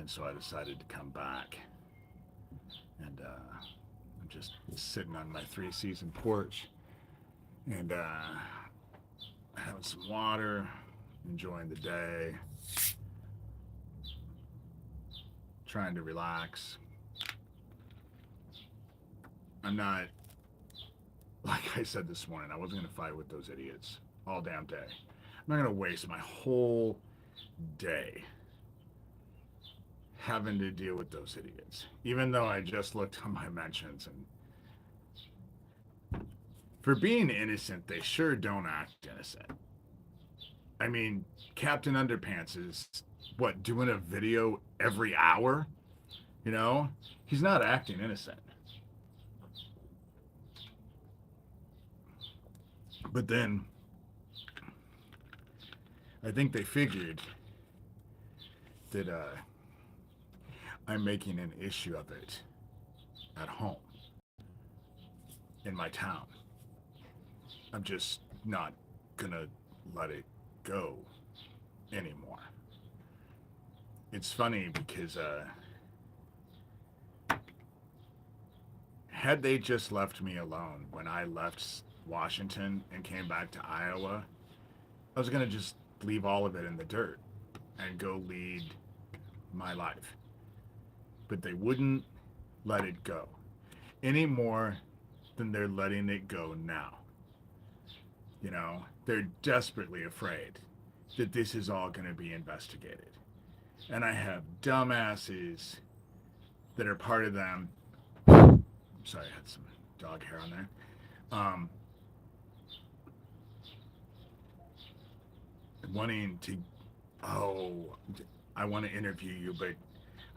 and so I decided to come back. And I'm just sitting on my 3 season porch and having some water, enjoying the day, trying to relax. I'm not, like I said this morning, I wasn't going to fight with those idiots all damn day. I'm not going to waste my whole day having to deal with those idiots. Even though I just looked on my mentions, and for being innocent, they sure don't act innocent. I mean, Captain Underpants is what, doing a video every hour? You know? He's not acting innocent. But then I think they figured that I'm making an issue of it at home in my town. I'm just not gonna let it go anymore. It's funny because had they just left me alone when I left Washington and came back to Iowa, I was gonna just leave all of it in the dirt and go lead my life. But they wouldn't let it go any more than they're letting it go now. You know, they're desperately afraid that this is all going to be investigated. And I have dumbasses that are part of them. I'm sorry, I had some dog hair on there. Wanting to, oh, I want to interview you, but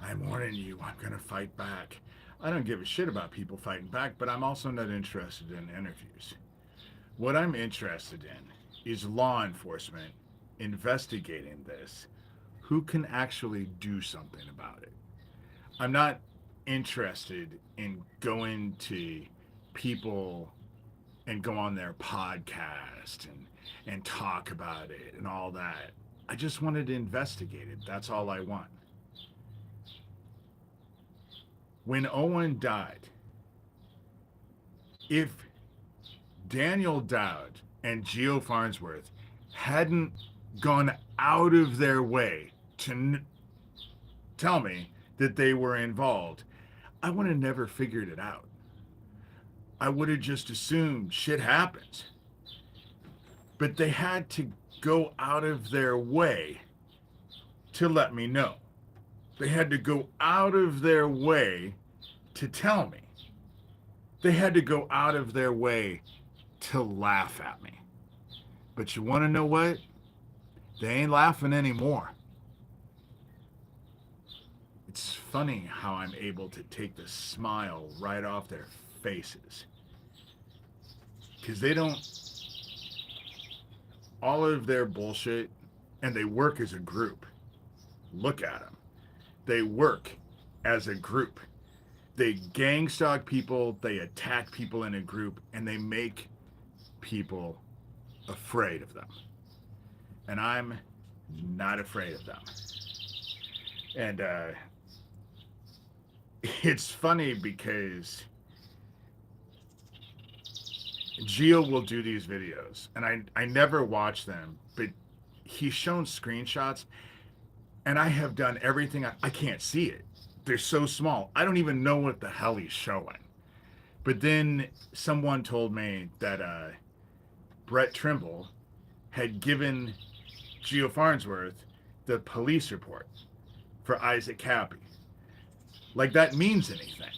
I'm warning you, I'm going to fight back. I don't give a shit about people fighting back, but I'm also not interested in interviews. What I'm interested in is law enforcement investigating this. Who can actually do something about it? I'm not interested in going to people and go on their podcast and talk about it and all that. I just wanted to investigate it. That's all I want. When Owen died, if Daniel Dowd and Geo Farnsworth hadn't gone out of their way to tell me that they were involved, I would have never figured it out. I would have just assumed shit happens. But they had to go out of their way to let me know. They had to go out of their way to tell me. They had to go out of their way to laugh at me. But you want to know what? They ain't laughing anymore. It's funny how I'm able to take the smile right off their faces. Because they don't, all of their bullshit, and they work as a group. Look at them. They work as a group. They gang stalk people, they attack people in a group, and they make people afraid of them. And I'm not afraid of them. And it's funny because Gio will do these videos, and I never watch them, but he's shown screenshots, and I have done everything. I can't see it. They're so small. I don't even know what the hell he's showing. But then someone told me that Brett Trimble had given Geo Farnsworth the police report for Isaac Cappy. Like that means anything.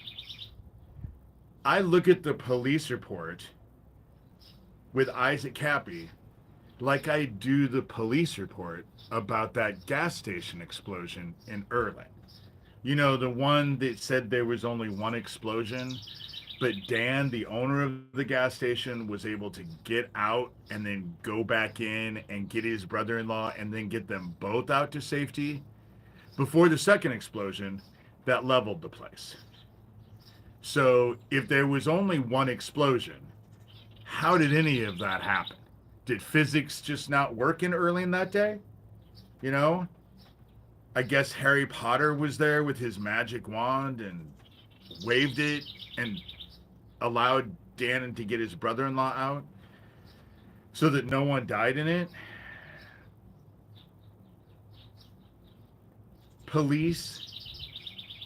I look at the police report with Isaac Cappy like I do the police report about that gas station explosion in Erling. You know, the one that said there was only one explosion, but Dan, the owner of the gas station, was able to get out and then go back in and get his brother-in-law and then get them both out to safety before the second explosion that leveled the place. So if there was only one explosion, how did any of that happen? Did physics just not work in Erling that day? You know? I guess Harry Potter was there with his magic wand and waved it and allowed Dan to get his brother-in-law out so that no one died in it. Police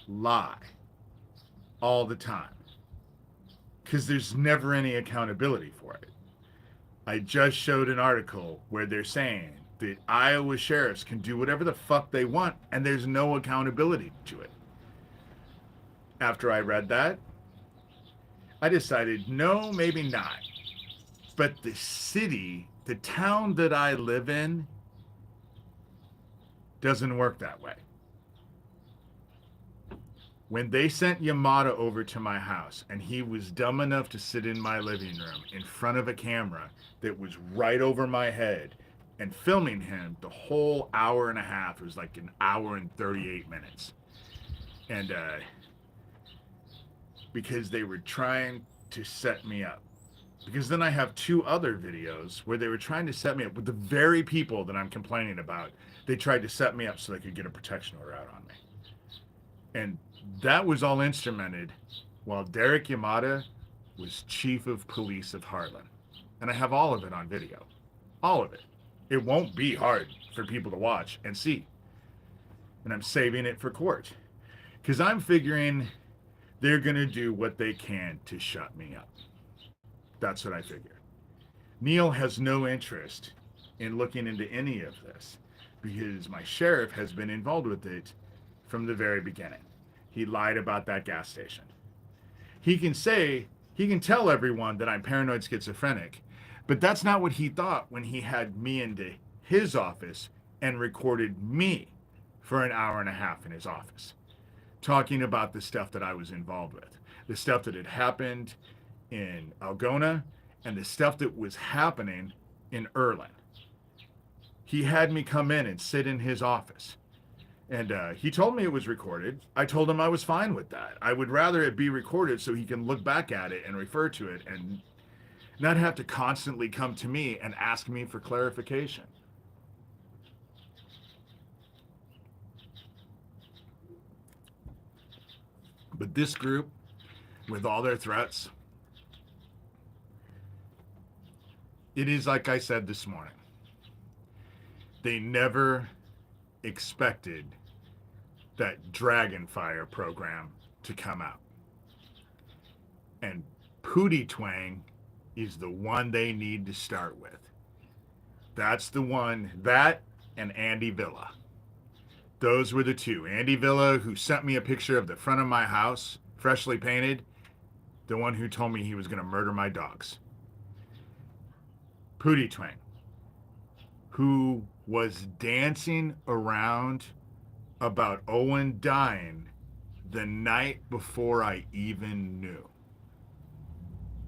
lie all the time because there's never any accountability for it. I just showed an article where they're saying that Iowa sheriffs can do whatever the fuck they want and there's no accountability to it. After I read that, I decided no, maybe not. But the city, the town that I live in, doesn't work that way. When they sent Yamada over to my house and he was dumb enough to sit in my living room in front of a camera that was right over my head and filming him the whole hour and a half, it was like an hour and 38 minutes. And because they were trying to set me up. Because then I have 2 other videos where they were trying to set me up with the very people that I'm complaining about. They tried to set me up so they could get a protection order out on me. And that was all instrumented while Derek Yamada was chief of police of Harlan. And I have all of it on video. All of it. It won't be hard for people to watch and see. And I'm saving it for court. Because I'm figuring they're going to do what they can to shut me up. That's what I figured. Neil has no interest in looking into any of this because my sheriff has been involved with it from the very beginning. He lied about that gas station. He can tell everyone that I'm paranoid schizophrenic, but that's not what he thought when he had me into his office and recorded me for an hour and a half in his office, talking about the stuff that I was involved with, the stuff that had happened in Algona and the stuff that was happening in Erlin. He had me come in and sit in his office. And he told me it was recorded. I told him I was fine with that. I would rather it be recorded so he can look back at it and refer to it and not have to constantly come to me and ask me for clarification. But this group, with all their threats, it is like I said this morning. They never expected that Dragonfire program to come out. And Pootie Twang is the one they need to start with. That's the one, that and Andy Villa. Those were the 2. Andy Villa, who sent me a picture of the front of my house, freshly painted, the one who told me he was going to murder my dogs. Pootie Twang, who was dancing around about Owen dying the night before I even knew.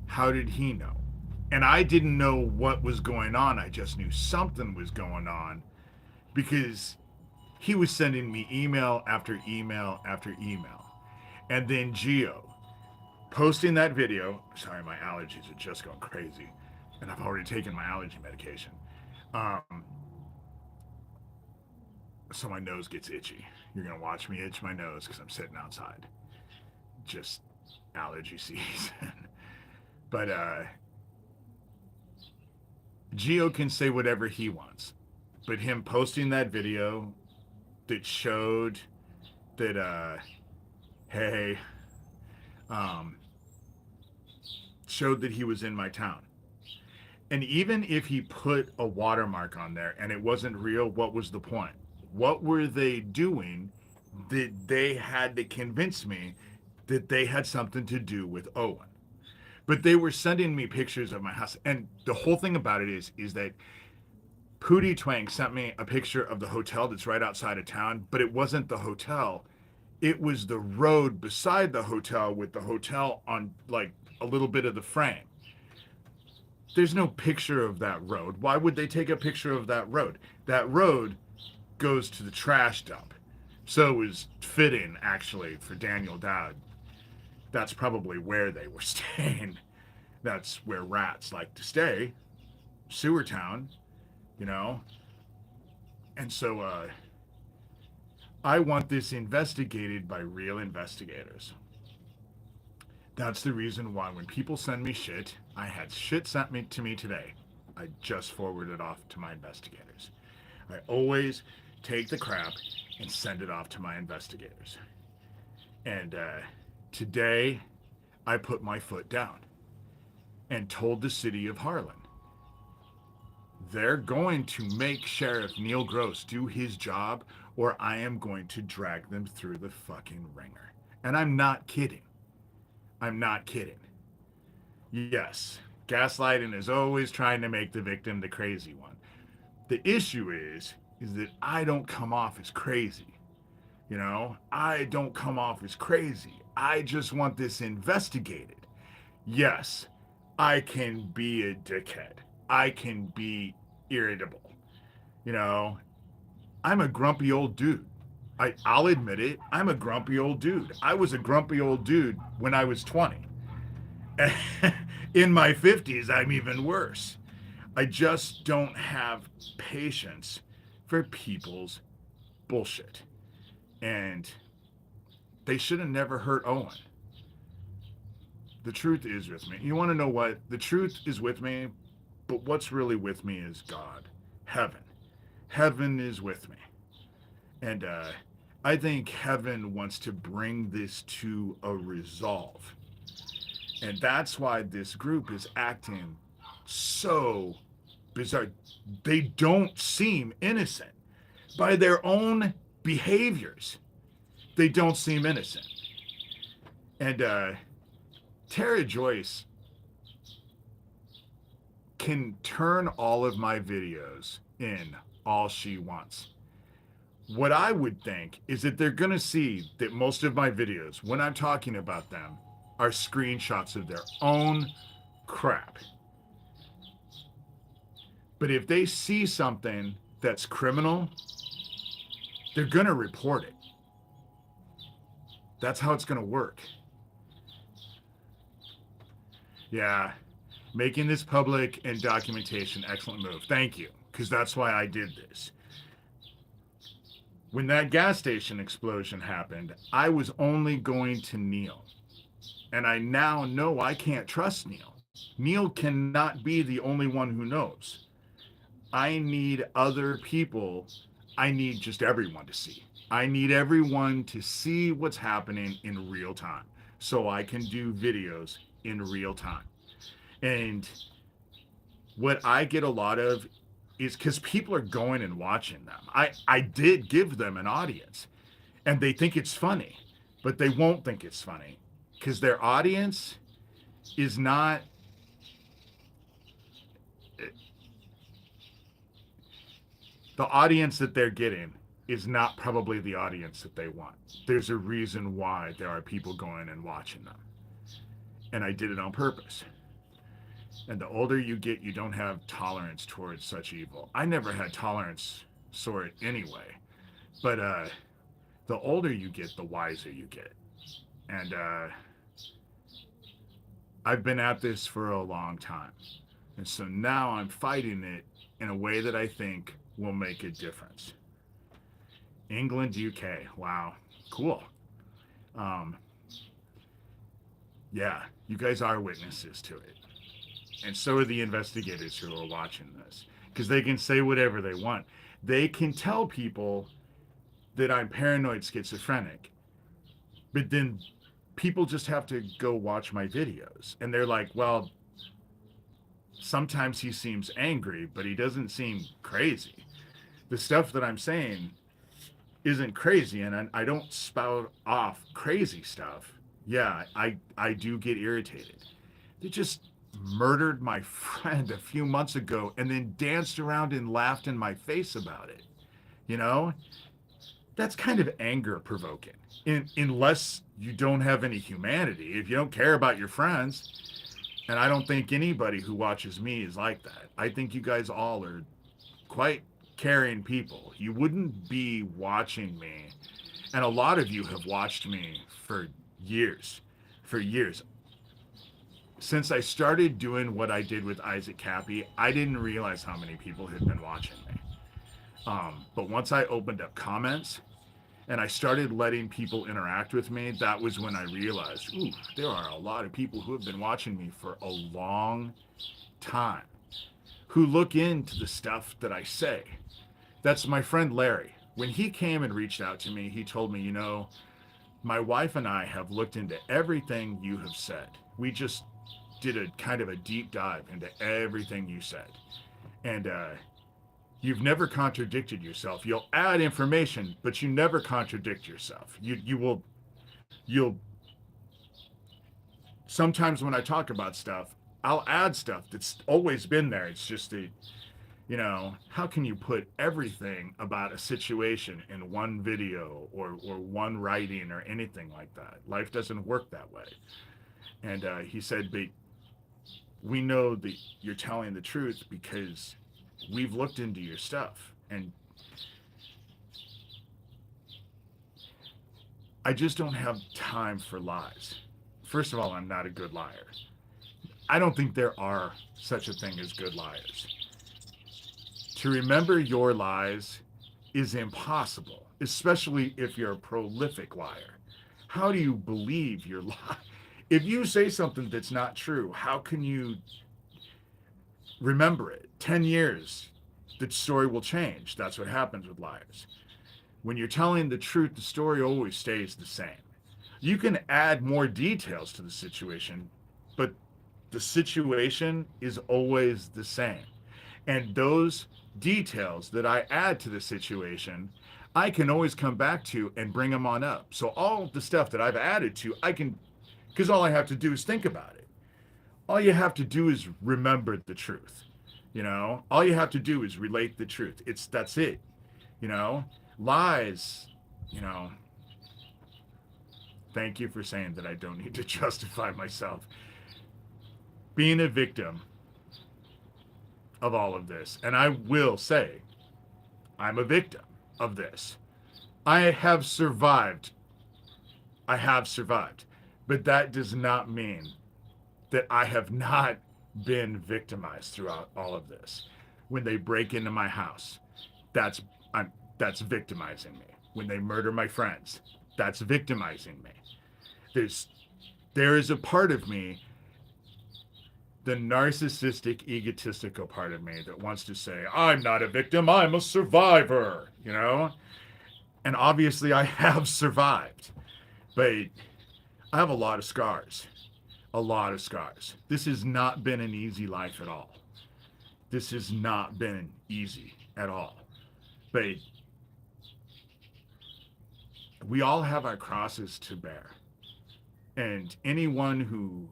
How did he know? And I didn't know what was going on. I just knew something was going on because he was sending me email after email after email. And then Gio posting that video. Sorry, my allergies are just going crazy. And I've already taken my allergy medication. So my nose gets itchy. You're going to watch me itch my nose because I'm sitting outside. Just allergy season. But Gio can say whatever he wants. But him posting that video that showed that, showed that he was in my town. And even if he put a watermark on there and it wasn't real, what was the point? What were they doing that they had to convince me that they had something to do with Owen? But they were sending me pictures of my house. And the whole thing about it is that Pootie Twang sent me a picture of the hotel that's right outside of town, but it wasn't the hotel. It was the road beside the hotel with the hotel on like a little bit of the frame. There's no picture of that road. Why would they take a picture of that road? That road goes to the trash dump. So it was fitting, actually, for Daniel Dowd. That's probably where they were staying. That's where rats like to stay. Sewer town, you know? And so I want this investigated by real investigators. That's the reason why when people send me shit, I had shit sent to me today. I just forwarded off to my investigators. I always take the crap and send it off to my investigators. And today, I put my foot down and told the city of Harlan, they're going to make Sheriff Neil Gross do his job, or I am going to drag them through the fucking ringer. And I'm not kidding. I'm not kidding. Yes, gaslighting is always trying to make the victim the crazy one. The issue is that I don't come off as crazy. You know, I don't come off as crazy. I just want this investigated. Yes, I can be a dickhead. I can be irritable. You know, I'm a grumpy old dude. I'll admit it. I'm a grumpy old dude. I was a grumpy old dude when I was 20. In my 50s, I'm even worse. I just don't have patience for people's bullshit. And they should have never hurt Owen. The truth is with me. You want to know what? The truth is with me, but what's really with me is God, heaven. Heaven is with me. And I think heaven wants to bring this to a resolve. And that's why this group is acting so bizarre. They don't seem innocent. By their own behaviors, they don't seem innocent. And Tara Joyce can turn all of my videos in all she wants. What I would think is that they're going to see that most of my videos, when I'm talking about them, are screenshots of their own crap. But if they see something that's criminal, they're going to report it. That's how it's going to work. Yeah, making this public and documentation, excellent move. Thank you, because that's why I did this. When that gas station explosion happened, I was only going to Neil. And I now know I can't trust Neil. Neil cannot be the only one who knows. I need other people. I need just everyone to see. I need everyone to see what's happening in real time so I can do videos in real time. And what I get a lot of is because people are going and watching them. I did give them an audience and they think it's funny, but they won't think it's funny because their audience is not the audience that they're getting is not probably the audience that they want. There's a reason why there are people going and watching them. And I did it on purpose. And the older you get, you don't have tolerance towards such evil. I never had tolerance for it anyway. But the older you get, the wiser you get. And I've been at this for a long time. And so now I'm fighting it in a way that I think will make a difference. England, UK. Wow. Cool. Yeah, you guys are witnesses to it. And so are the investigators who are watching this. Because they can say whatever they want. They can tell people that I'm paranoid schizophrenic. But then people just have to go watch my videos. And they're like, well, sometimes he seems angry, but he doesn't seem crazy. The stuff that I'm saying isn't crazy, and I don't spout off crazy stuff. Yeah, I do get irritated. They just murdered my friend a few months ago and then danced around and laughed in my face about it. You know? That's kind of anger provoking. Unless you don't have any humanity, if you don't care about your friends, and I don't think anybody who watches me is like that. I think you guys all are quite caring people. You wouldn't be watching me, and a lot of you have watched me for years. Since I started doing what I did with Isaac Cappy, I didn't realize how many people had been watching me. But once I opened up comments, and I started letting people interact with me, that was when I realized, ooh, there are a lot of people who have been watching me for a long time, who look into the stuff that I say. That's my friend Larry. When he came and reached out to me, he told me, my wife and I have looked into everything you have said. We just did a kind of a deep dive into everything you said. And you've never contradicted yourself. You'll add information, but you never contradict yourself. You'll sometimes when I talk about stuff, I'll add stuff that's always been there. It's just how can you put everything about a situation in one video or one writing or anything like that? Life doesn't work that way. And he said, but we know that you're telling the truth because we've looked into your stuff. And I just don't have time for lies. First of all, I'm not a good liar. I don't think there are such a thing as good liars. To remember your lies is impossible, especially if you're a prolific liar. How do you believe your lie? If you say something that's not true, how can you remember it? 10 years, the story will change. That's what happens with liars. When you're telling the truth, the story always stays the same. You can add more details to the situation, but the situation is always the same. And those details that I add to the situation, I can always come back to and bring them on up. So all the stuff that I've added to, I can, because all I have to do is think about it. All you have to do is remember the truth. All you have to do is relate the truth. That's it. Lies, thank you for saying that I don't need to justify myself. Being a victim of all of this, and I will say, I'm a victim of this. I have survived. But that does not mean that I have not been victimized throughout all of this. When they break into my house, that's victimizing me. When they murder my friends, that's victimizing me. There is a part of me, the narcissistic, egotistical part of me, that wants to say, I'm not a victim, I'm a survivor, And obviously I have survived, but I have a lot of scars. This has not been an easy life at all. This has not been easy at all. But we all have our crosses to bear. And anyone who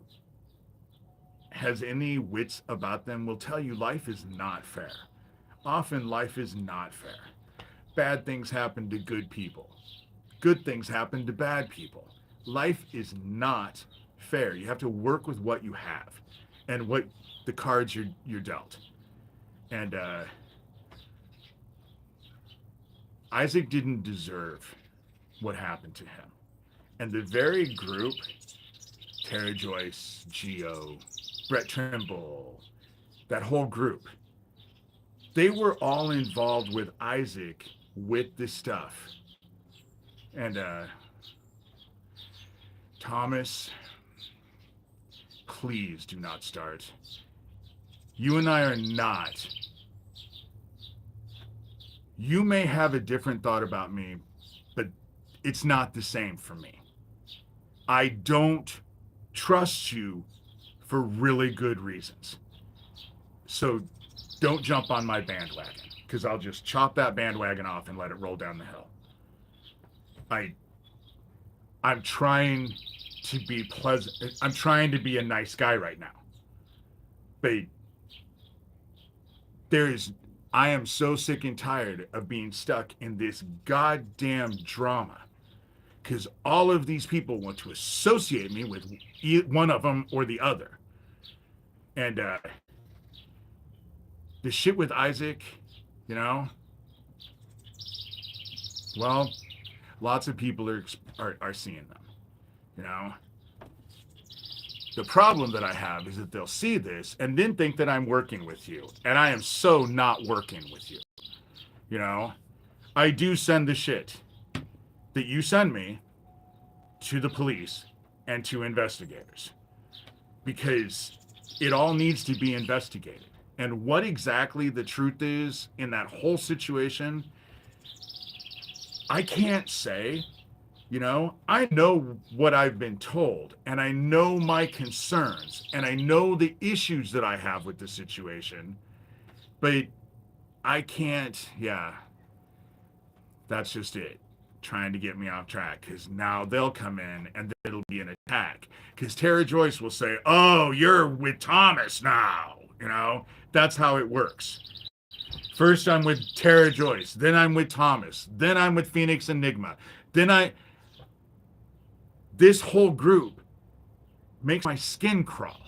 has any wits about them will tell you life is not fair. Often life is not fair. Bad things happen to good people. Good things happen to bad people. Life is not fair. You have to work with what you have and what the cards you're dealt. And Isaac didn't deserve what happened to him. And the very group, Tara Joyce, Geo, Brett Trimble, that whole group, they were all involved with Isaac with this stuff. And Thomas, please do not start. You and I are not. You may have a different thought about me, but it's not the same for me. I don't trust you for really good reasons. So don't jump on my bandwagon, because I'll just chop that bandwagon off and let it roll down the hill. I'm trying to be pleasant. I'm trying to be a nice guy right now. But I am so sick and tired of being stuck in this goddamn drama, because all of these people want to associate me with one of them or the other. And the shit with Isaac, well, lots of people are seeing them, The problem that I have is that they'll see this and then think that I'm working with you. And I am so not working with you. I do send the shit. that you send me to the police and to investigators, because it all needs to be investigated. And what exactly the truth is in that whole situation, I can't say. You know, I know what I've been told, and I know my concerns, and I know the issues that I have with the situation, but I can't, yeah, that's just it. Trying to get me off track, because now they'll come in and it'll be an attack. Because Tara Joyce will say, oh, you're with Thomas now. You know, that's how it works. First, I'm with Tara Joyce. Then I'm with Thomas. Then I'm with Phoenix Enigma. This whole group makes my skin crawl.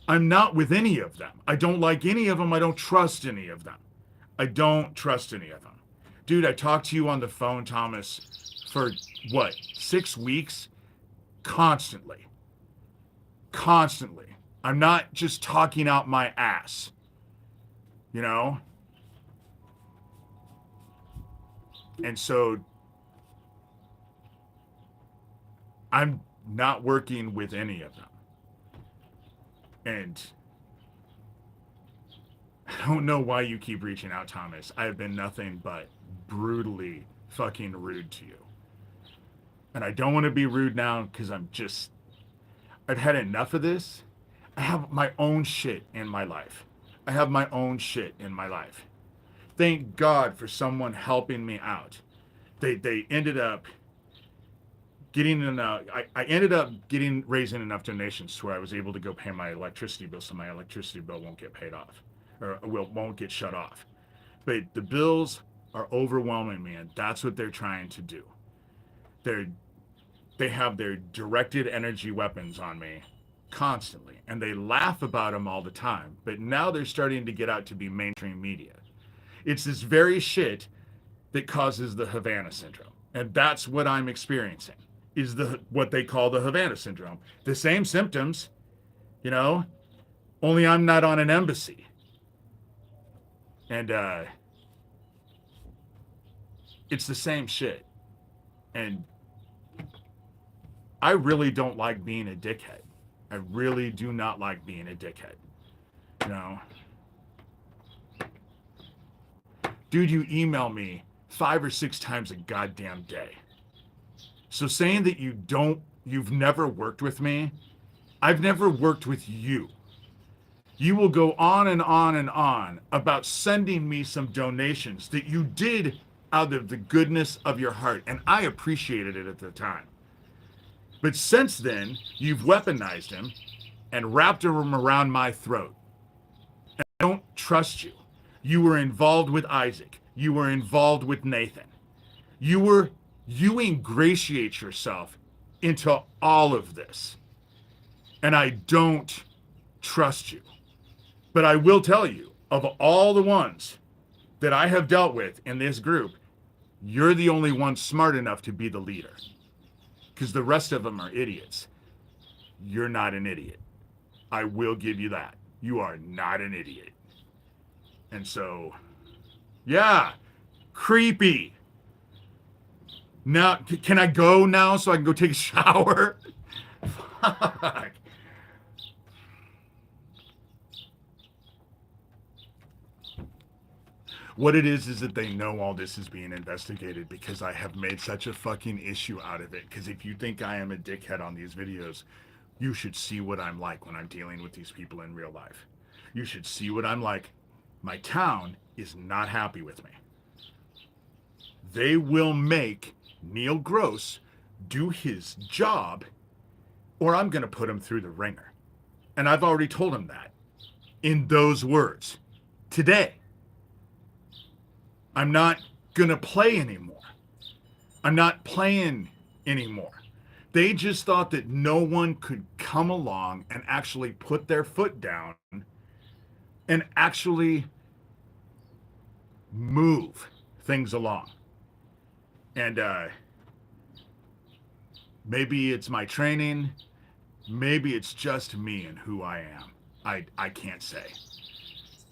I'm not with any of them. I don't like any of them. I don't trust any of them. I don't trust any of them. Dude, I talked to you on the phone, Thomas, for what, 6 weeks? Constantly. Constantly. I'm not just talking out my ass. You know? And so I'm not working with any of them. And I don't know why you keep reaching out, Thomas. I have been nothing but brutally fucking rude to you. And I don't want to be rude now because I've had enough of this. I have my own shit in my life. Thank God for someone helping me out. They ended up getting enough. I ended up raising enough donations to where I was able to go pay my electricity bill, so my electricity bill won't get paid off, or won't get shut off. But the bills are overwhelming me, and that's what they're trying to do. They have their directed energy weapons on me constantly, and they laugh about them all the time. But now they're starting to get out to be mainstream media. It's this very shit that causes the Havana syndrome, and that's what I'm experiencing. Is what they call the Havana syndrome. The same symptoms, you know, only I'm not on an embassy. And it's the same shit. And I really don't like being a dickhead. I really do not like being a dickhead. You know? Dude, you email me 5 or 6 times a goddamn day. So saying that you've never worked with me, I've never worked with you. You will go on and on and on about sending me some donations that you did out of the goodness of your heart, and I appreciated it at the time. But since then, you've weaponized him and wrapped him around my throat. And I don't trust you. You were involved with Isaac. You were involved with Nathan. You ingratiate yourself into all of this. And I don't trust you. But I will tell you, of all the ones that I have dealt with in this group, you're the only one smart enough to be the leader. Because the rest of them are idiots. You're not an idiot. I will give you that. You are not an idiot. And so, yeah, creepy. Now, can I go now so I can go take a shower? Fuck. What it is that they know all this is being investigated because I have made such a fucking issue out of it. Because if you think I am a dickhead on these videos, you should see what I'm like when I'm dealing with these people in real life. You should see what I'm like. My town is not happy with me. They will make Neil Gross do his job, or I'm going to put him through the ringer. And I've already told him that in those words today. I'm not going to play anymore. I'm not playing anymore. They just thought that no one could come along and actually put their foot down and actually move things along. And maybe it's my training. Maybe it's just me and who I am. I can't say.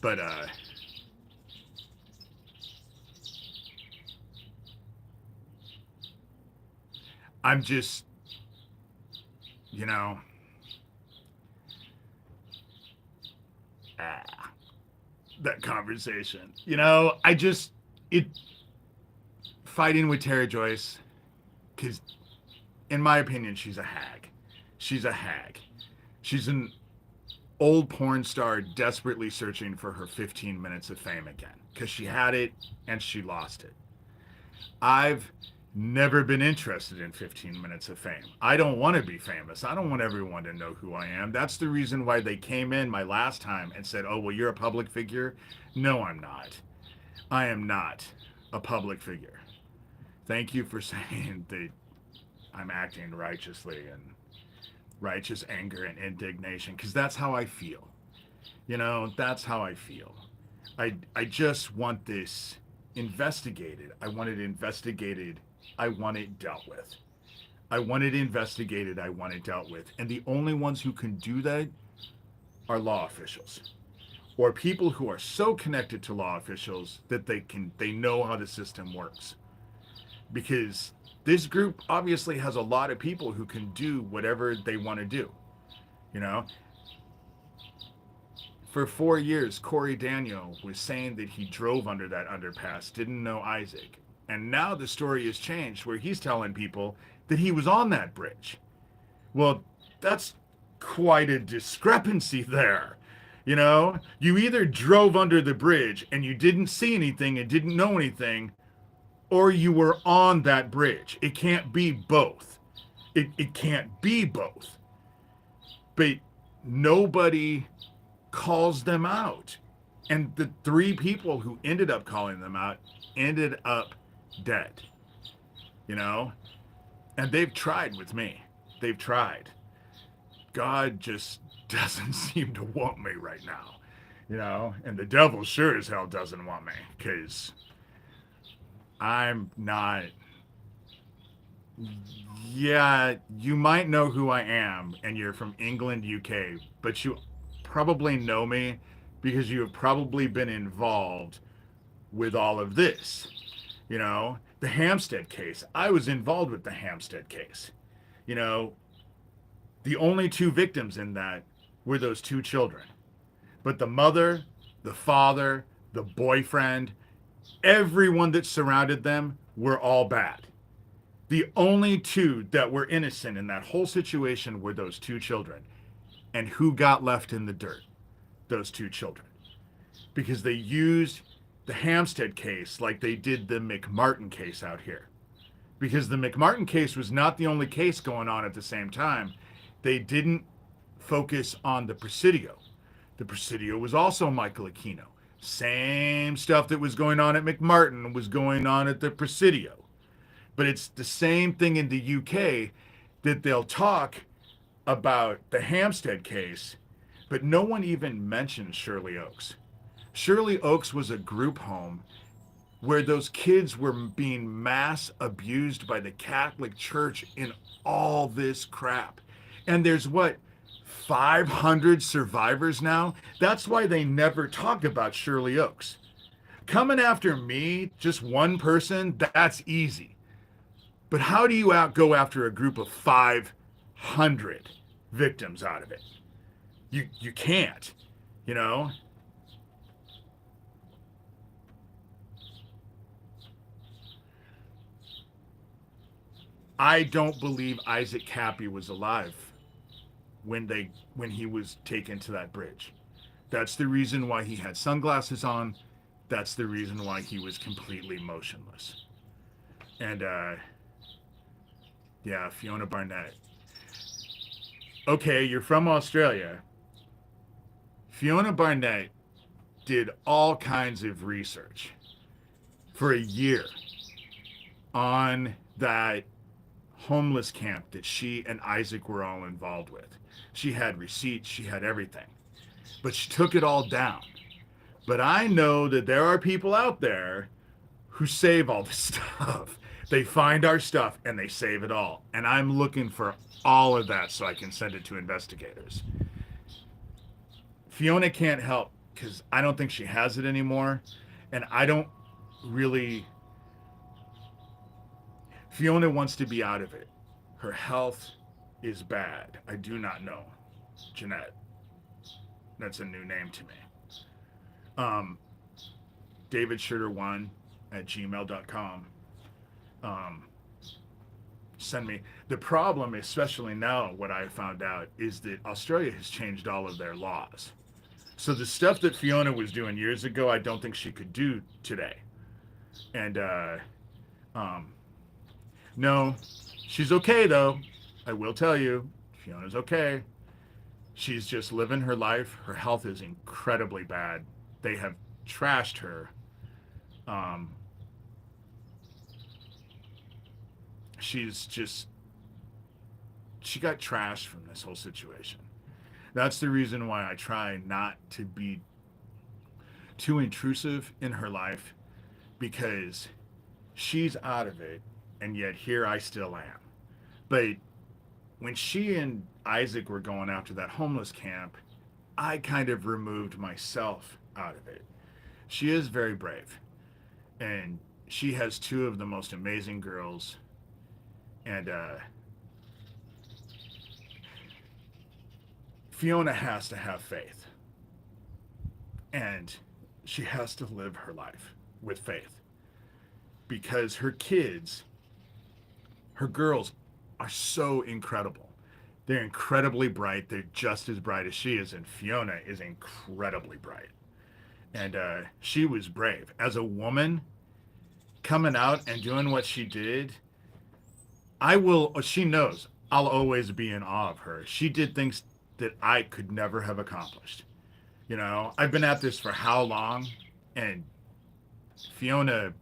But I'm just, you know, ah, that conversation. It fighting with Terry Joyce, because in my opinion, she's a hag. She's a hag. She's an old porn star desperately searching for her 15 minutes of fame again, because she had it and she lost it. I've never been interested in 15 minutes of fame. I don't want to be famous. I don't want everyone to know who I am. That's the reason why they came in my last time and said, "Oh, well, you're a public figure." No, I'm not. I am not a public figure. Thank you for saying that I'm acting righteously and righteous anger and indignation, because that's how I feel. That's how I feel. I just want this investigated. I want it investigated. I want it dealt with. I want it investigated. I want it dealt with. And the only ones who can do that are law officials, or people who are so connected to law officials that they know how the system works. Because this group obviously has a lot of people who can do whatever they want to do. You know, for 4 years, Corey Daniel was saying that he drove under that underpass, didn't know Isaac. And now the story has changed where he's telling people that he was on that bridge. Well, that's quite a discrepancy there. You either drove under the bridge and you didn't see anything and didn't know anything, or you were on that bridge. It can't be both. It can't be both. But nobody calls them out. And the 3 people who ended up calling them out ended up dead. And they've tried with me. They've tried. God just doesn't seem to want me right now. And the devil sure as hell doesn't want me, because I'm not. Yeah, you might know who I am and you're from England, UK, but you probably know me because you have probably been involved with all of this. The Hampstead case. I was involved with the Hampstead case. The only 2 victims in that were those 2 children. But the mother, the father, the boyfriend, everyone that surrounded them were all bad. The only 2 that were innocent in that whole situation were those 2 children. And who got left in the dirt? Those 2 children. Because they used the Hampstead case like they did the McMartin case out here. Because the McMartin case was not the only case going on at the same time. They didn't focus on the Presidio. The Presidio was also Michael Aquino. Same stuff that was going on at McMartin was going on at the Presidio. But it's the same thing in the UK, that they'll talk about the Hampstead case, but no one even mentions Shirley Oaks. Shirley Oaks was a group home where those kids were being mass abused by the Catholic Church in all this crap. And there's 500 survivors now? That's why they never talk about Shirley Oaks. Coming after me, just one person, that's easy. But how do you go after a group of 500 victims out of it? You can't, I don't believe Isaac Cappy was alive when he was taken to that bridge. That's the reason why he had sunglasses on. That's the reason why he was completely motionless. And yeah, Fiona Barnett. Okay, you're from Australia. Fiona Barnett did all kinds of research for a year on that homeless camp that she and Isaac were all involved with. She had receipts, she had everything. But she took it all down. But I know that there are people out there who save all this stuff. They find our stuff and they save it all. And I'm looking for all of that so I can send it to investigators. Fiona can't help because I don't think she has it anymore. And I don't really... Fiona wants to be out of it. Her health is bad. I do not know. Jeanette. That's a new name to me. Um, David Shurter 1 at gmail.com. Um, Send me. The problem, especially now, what I found out is that Australia has changed all of their laws. So the stuff that Fiona was doing years ago, I don't think she could do today. And um, no, she's okay though. I will tell you, Fiona's okay. She's just living her life. Her health is incredibly bad. They have trashed her. Um, she's just she got trashed from this whole situation. That's the reason why I try not to be too intrusive in her life, because she's out of it, and yet here I still am. But when she and Isaac were going after that homeless camp, I kind of removed myself out of it. She is very brave, and she has two of the most amazing girls, and Fiona has to have faith, and she has to live her life with faith, because her kids, her girls, are so incredible. They're incredibly bright. They're just as bright as she is, and Fiona is incredibly bright. And she was brave. As a woman, coming out and doing what she did, I will, she knows I'll always be in awe of her. She did things that I could never have accomplished. You know, I've been at this for how long? And Fiona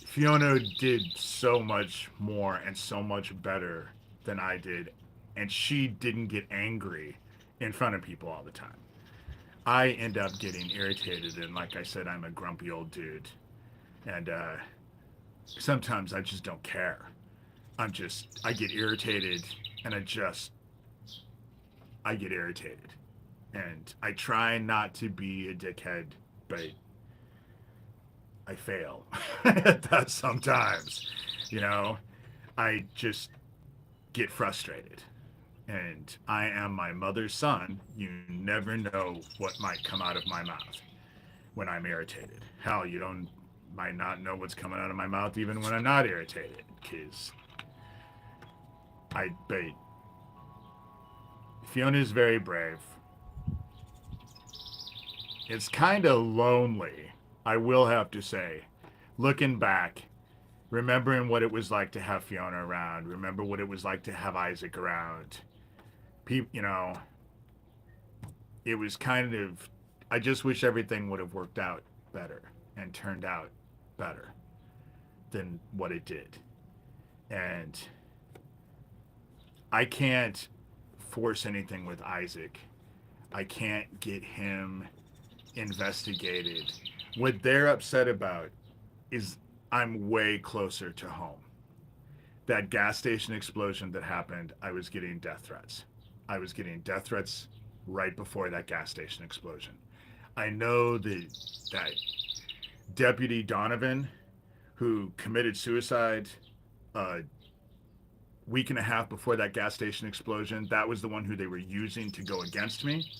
Fiona did so much more and so much better than I did, and she didn't get angry in front of people all the time. I end up getting irritated, and like I said, I'm a grumpy old dude, and sometimes I just don't care. I get irritated, and I get irritated, and I try not to be a dickhead, but I fail at that sometimes. You know, I just get frustrated. And I am my mother's son. You never know what might come out of my mouth when I'm irritated. Hell, you don't might not know what's coming out of my mouth even when I'm not irritated, because but Fiona's very brave. It's kind of lonely, I will have to say, looking back, remembering what it was like to have Fiona around, remember what it was like to have Isaac around. You know, it was kind of, I just wish everything would have worked out better and turned out better than what it did. And I can't force anything with Isaac. I can't get him investigated. What they're upset about is I'm way closer to home. That gas station explosion that happened, I was getting death threats. I was getting death threats right before that gas station explosion. I know that Deputy Donovan, who committed suicide a week and a half before that gas station explosion, that was the one who they were using to go against me.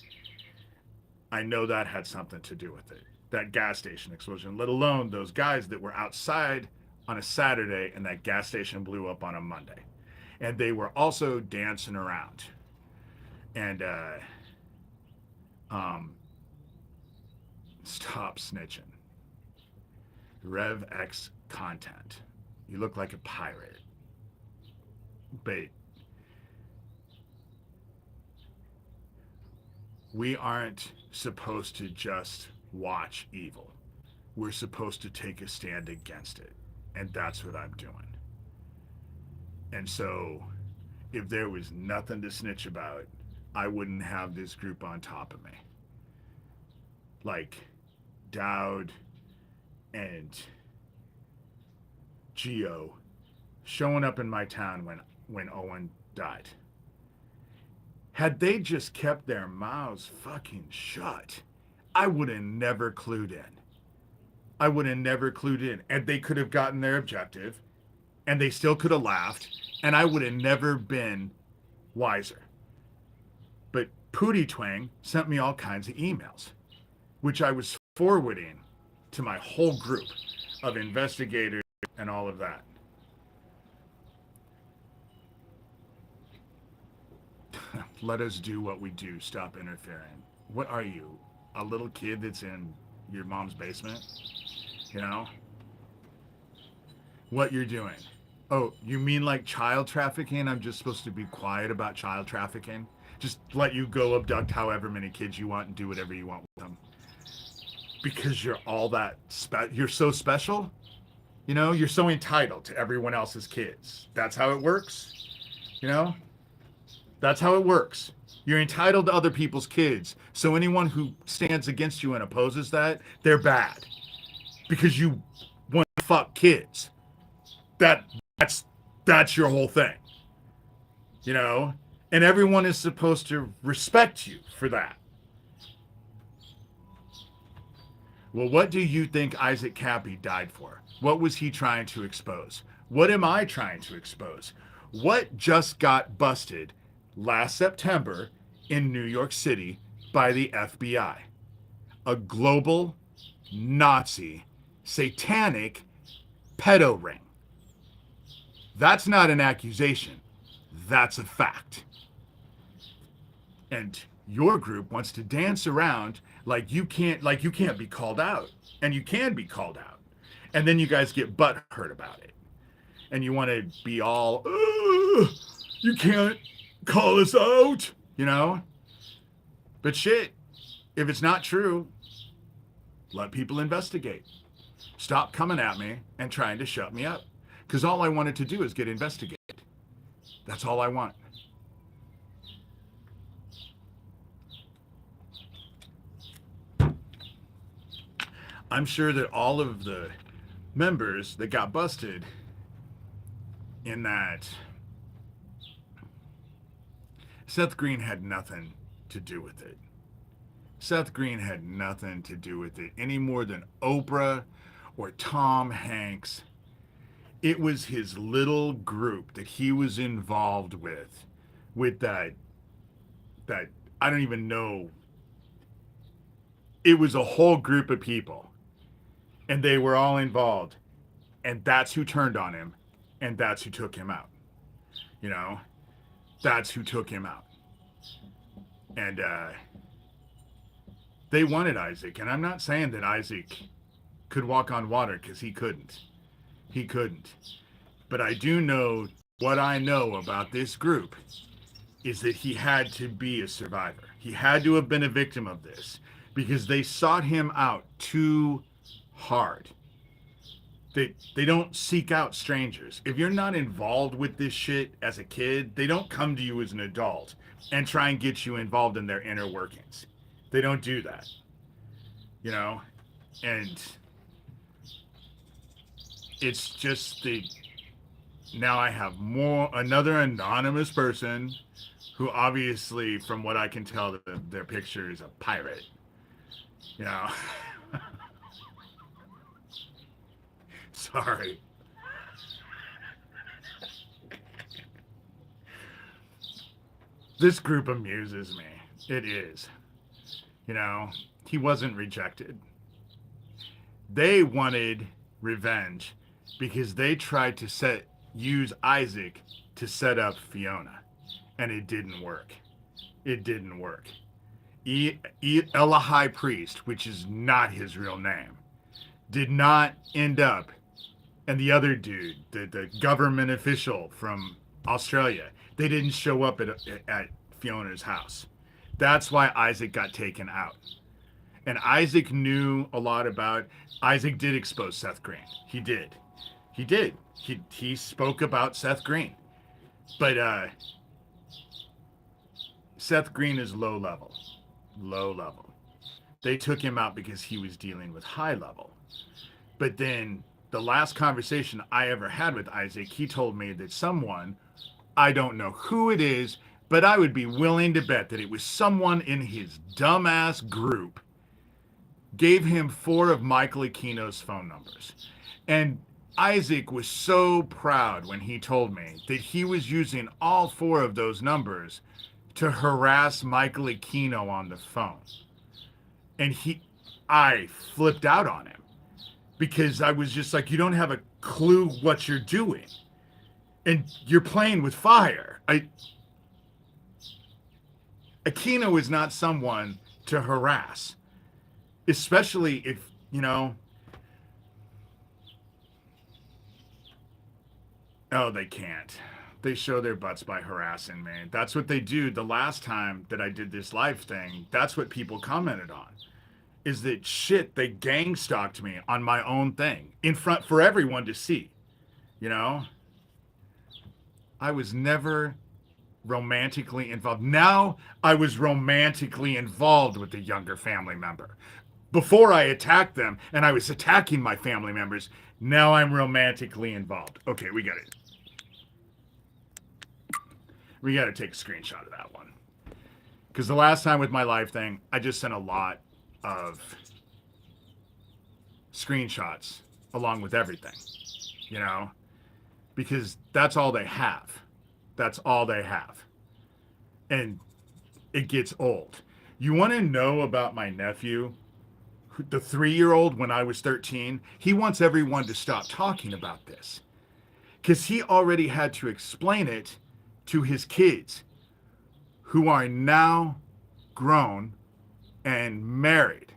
I know that had something to do with it. That gas station explosion, let alone those guys that were outside on a Saturday and that gas station blew up on a Monday. And they were also dancing around. And stop snitching. Rev X content. You look like a pirate. But we aren't supposed to just watch evil. We're supposed to take a stand against it. And that's what I'm doing. And so, if there was nothing to snitch about, I wouldn't have this group on top of me. Like Dowd and Geo showing up in my town when Owen died. Had they just kept their mouths fucking shut, I would have never clued in. I would have never clued in. And they could have gotten their objective. and they still could have laughed, and I would have never been wiser. But Pootie Twang sent me all kinds of emails, which I was forwarding to my whole group of investigators and all of that. Let us do what we do. Stop interfering. What are you? A little kid that's in your mom's basement? You know? What you're doing? Oh, you mean like child trafficking? I'm just supposed to be quiet about child trafficking? Just let you go abduct however many kids you want and do whatever you want with them. Because you're all that you're so special? You know, you're so entitled to everyone else's kids. That's how it works. You know? That's how it works. You're entitled to other people's kids. So anyone who stands against you and opposes that, they're bad. Because you want to fuck kids. That's your whole thing. You know? And everyone is supposed to respect you for that. Well, what do you think Isaac Cappy died for? What was he trying to expose? What am I trying to expose? What just got busted last September in New York City by the FBI? A global Nazi satanic pedo ring. That's not an accusation. That's a fact. And your group wants to dance around like you can't be called out. And you can be called out. And then you guys get butthurt about it. And you want to be all, you can't call us out, you know? But shit, if it's not true, let people investigate. Stop coming at me and trying to shut me up. Because all I wanted to do is get investigated. That's all I want. I'm sure that all of the members that got busted in that, Seth Green had nothing to do with it. Seth Green had nothing to do with it any more than Oprah or Tom Hanks. It was his little group that he was involved with that I don't even know. It was a whole group of people, and they were all involved, and that's who turned on him, and that's who took him out. You know, that's who took him out. And they wanted Isaac, and I'm not saying that Isaac could walk on water, because he couldn't. He couldn't. But I do know what I know about this group is that he had to be a survivor. He had to have been a victim of this because they sought him out too hard. They don't seek out strangers. If you're not involved with this shit as a kid, they don't come to you as an adult and try and get you involved in their inner workings. They don't do that. You know? And it's just now I have another anonymous person who obviously, from what I can tell, their picture is a pirate. You know? Sorry. This group amuses me. It is. You know, he wasn't rejected. They wanted revenge because they tried to use Isaac to set up Fiona, and it didn't work. It didn't work. Ella High Priest, which is not his real name, did not end up, and the other dude, the government official from Australia, they didn't show up at Fiona's house. That's why Isaac got taken out. And Isaac knew a lot about. Isaac did expose Seth Green. He did. He spoke about Seth Green. But Seth Green is low level. Low level. They took him out because he was dealing with high level. But then the last conversation I ever had with Isaac, he told me that someone, I don't know who it is, but I would be willing to bet that it was someone in his dumbass group, gave him 4 of Michael Aquino's phone numbers. And Isaac was so proud when he told me that he was using all 4 of those numbers to harass Michael Aquino on the phone. And I flipped out on him because I was just like, you don't have a clue what you're doing. And you're playing with fire. Aquino is not someone to harass, especially if, oh, they can't. They show their butts by harassing me. That's what they do. The last time that I did this live thing, that's what people commented on. Is that shit, they gang stalked me on my own thing in front for everyone to see. You know? I was never romantically involved. Now I was romantically involved with a younger family member. Before I attacked them and I was attacking my family members, now I'm romantically involved. Okay, we got it. We got to take a screenshot of that one. Because the last time with my live thing, I just sent a lot of screenshots along with everything, because that's all they have. That's all they have. And it gets old. You want to know about my nephew, the 3-year-old when I was 13? He wants everyone to stop talking about this because he already had to explain it to his kids who are now grown and married.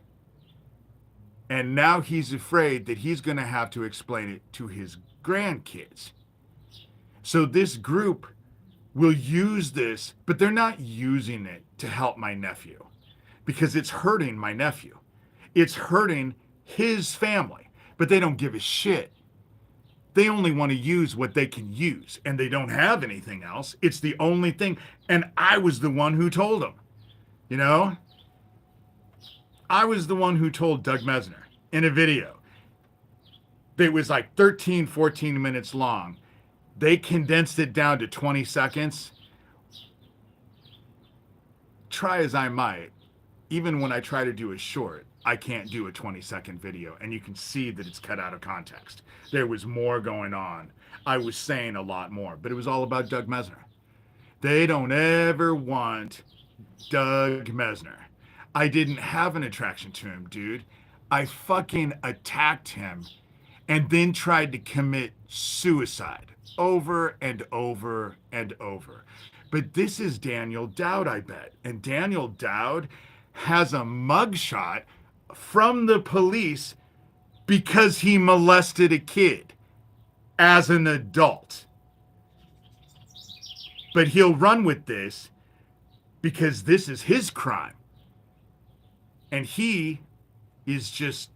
And now he's afraid that he's going to have to explain it to his grandkids. So this group will use this, but they're not using it to help my nephew because it's hurting my nephew. It's hurting his family, but they don't give a shit. They only want to use what they can use, and they don't have anything else. It's the only thing. And I was the one who told them, I was the one who told Doug Mesner in a video that was like 13, 14 minutes long. They condensed it down to 20 seconds. Try as I might, even when I try to do a short, I can't do a 20-second video, and you can see that it's cut out of context. There was more going on. I was saying a lot more, but it was all about Doug Mesner. They don't ever want Doug Mesner. I didn't have an attraction to him, dude. I fucking attacked him and then tried to commit suicide over and over and over. But this is Daniel Dowd, I bet. And Daniel Dowd has a mugshot from the police because he molested a kid as an adult. But he'll run with this because this is his crime. And he is just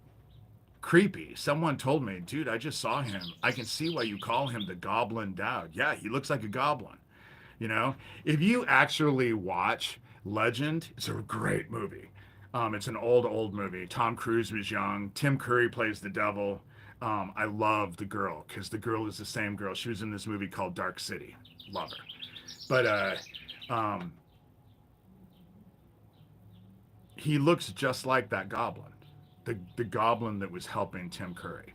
creepy. Someone told me, dude, I just saw him. I can see why you call him the Goblin Dowd. Yeah, he looks like a goblin. If you actually watch Legend, it's a great movie. It's an old movie. Tom Cruise was young. Tim Curry plays the devil. I love the girl because the girl is the same girl. She was in this movie called Dark City. Love her. But he looks just like that goblin, the goblin that was helping Tim Curry.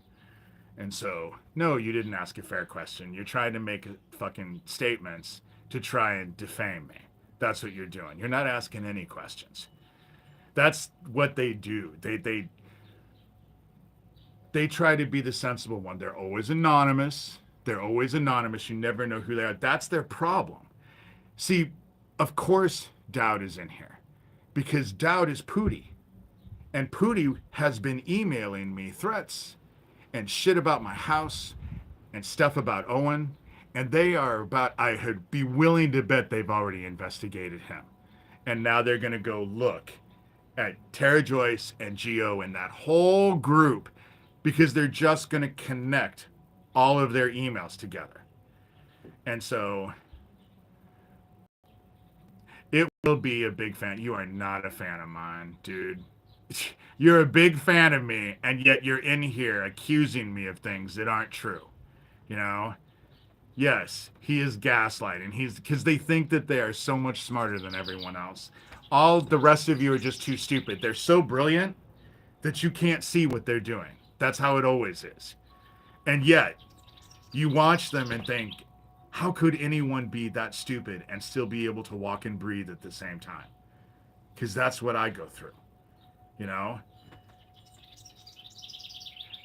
And so, no, you didn't ask a fair question. You're trying to make fucking statements to try and defame me. That's what you're doing. You're not asking any questions. That's what they do. They try to be the sensible one. They're always anonymous. You never know who they are. That's their problem. See, of course Dowd is in here because Dowd is Pootie. And Pootie has been emailing me threats and shit about my house and stuff about Owen. And I'd be willing to bet they've already investigated him. And now they're going to go look at Tara Joyce and Gio and that whole group because they're just going to connect all of their emails together. And so it will be a big fan. You are not a fan of mine, dude. You're a big fan of me, and yet you're in here accusing me of things that aren't true. Yes, he is gaslighting. Because they think that they are so much smarter than everyone else. All the rest of you are just too stupid. They're so brilliant that you can't see what they're doing. That's how it always is. And yet, you watch them and think, how could anyone be that stupid and still be able to walk and breathe at the same time? Because that's what I go through, you know?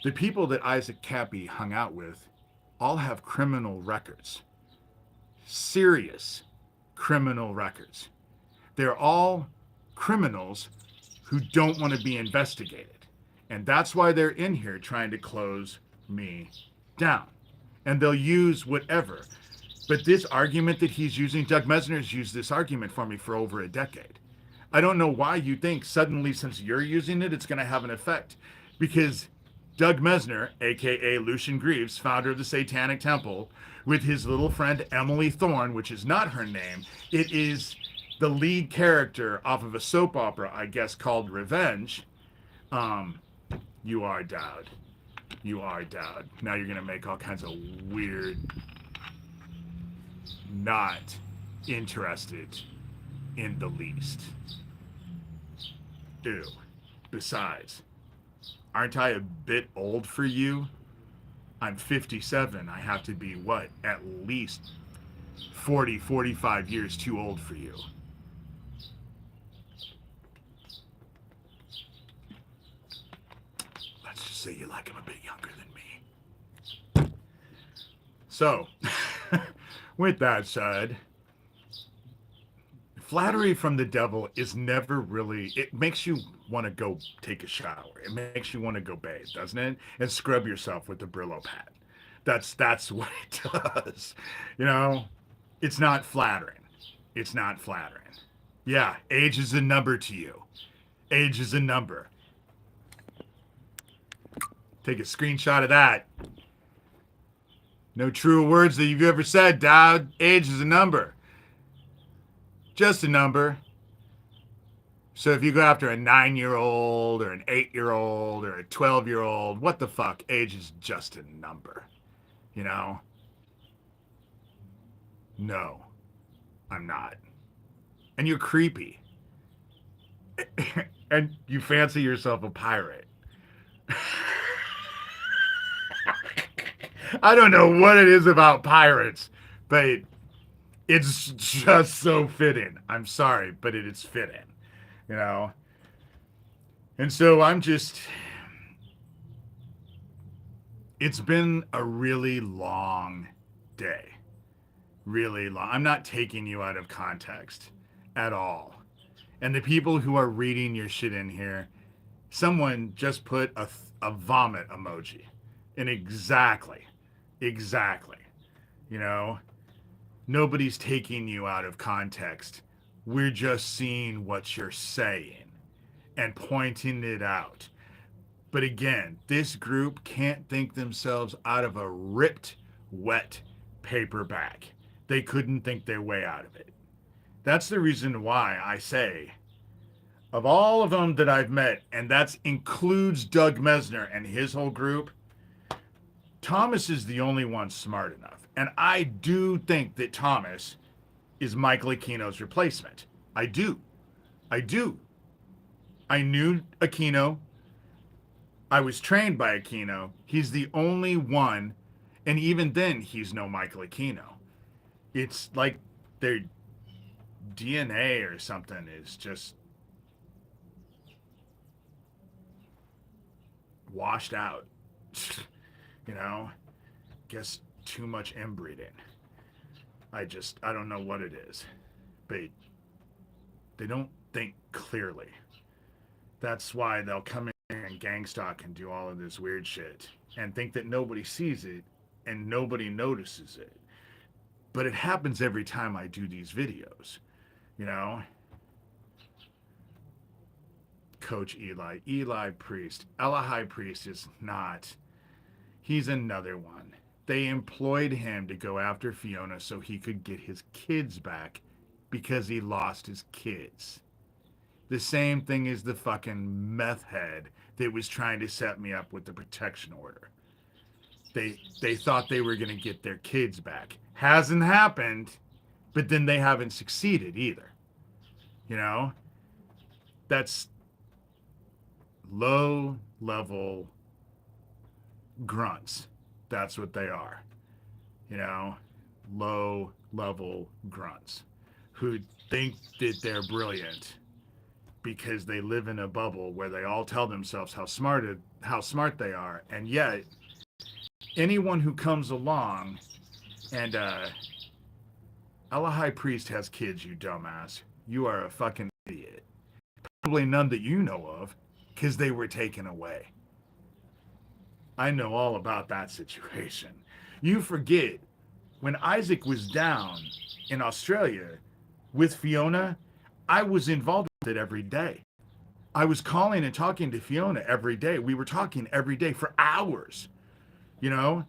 The people that Isaac Cappy hung out with all have criminal records, serious criminal records. They're all criminals who don't want to be investigated. And that's why they're in here trying to close me down. And they'll use whatever. But this argument that he's using, Doug Mesner's used this argument for me for over a decade. I don't know why you think suddenly, since you're using it, it's going to have an effect. Because Doug Mesner, aka Lucian Greaves, founder of the Satanic Temple, with his little friend Emily Thorne, which is not her name, it is the lead character off of a soap opera, I guess, called Revenge. You are Dowd. You are Dowd. Now you're going to make all kinds of weird, not interested in the least. Ew. Besides, aren't I a bit old for you? I'm 57. I have to be, what, at least 40, 45 years too old for you. Let's just say you like him a bit younger than me. So, with that said, flattery from the devil is never really, it makes you want to go take a shower. It makes you want to go bathe, doesn't it? And scrub yourself with the Brillo pad. That's what it does. You know, it's not flattering. It's not flattering. Yeah, age is a number to you. Age is a number. Take a screenshot of that. No truer words that you've ever said, Dad. Age is a number. Just a number. So if you go after a 9-year-old or an 8-year-old or a 12-year-old, what the fuck? Age is just a number. You know? No, I'm not. And you're creepy. And you fancy yourself a pirate. I don't know what it is about pirates, but it's just so fitting. I'm sorry, but it is fitting, you know? And so it's been a really long day. Really long. I'm not taking you out of context at all. And the people who are reading your shit in here, someone just put a vomit emoji. And exactly. You know? Nobody's taking you out of context. We're just seeing what you're saying and pointing it out. But again, this group can't think themselves out of a ripped, wet paper bag. They couldn't think their way out of it. That's the reason why I say, of all of them that I've met, and that includes Doug Mesner and his whole group, Thomas is the only one smart enough. And I do think that Thomas is Michael Aquino's replacement. I do. I knew Aquino. I was trained by Aquino. He's the only one, and even then, he's no Michael Aquino. It's like their DNA or something is just washed out. You know, guess too much inbreeding. I don't know what it is, but they don't think clearly. That's why they'll come in and gang stalk and do all of this weird shit and think that nobody sees it and nobody notices it. But it happens every time I do these videos, you know? Coach Eli Priest. Ella High Priest is not. He's another one. They employed him to go after Fiona so he could get his kids back because he lost his kids. The same thing as the fucking meth head that was trying to set me up with the protection order. They thought they were going to get their kids back. Hasn't happened, but then they haven't succeeded either. You know? That's low level grunts. That's what they are. You know, low level grunts who think that they're brilliant because they live in a bubble where they all tell themselves how smart they are, and yet anyone who comes along and Allah High Priest has kids, you dumbass. You are a fucking idiot. Probably none that you know of, because they were taken away. I know all about that situation. You forget, when Isaac was down in Australia with Fiona, I was involved with it every day. I was calling and talking to Fiona every day. We were talking every day for hours. You know,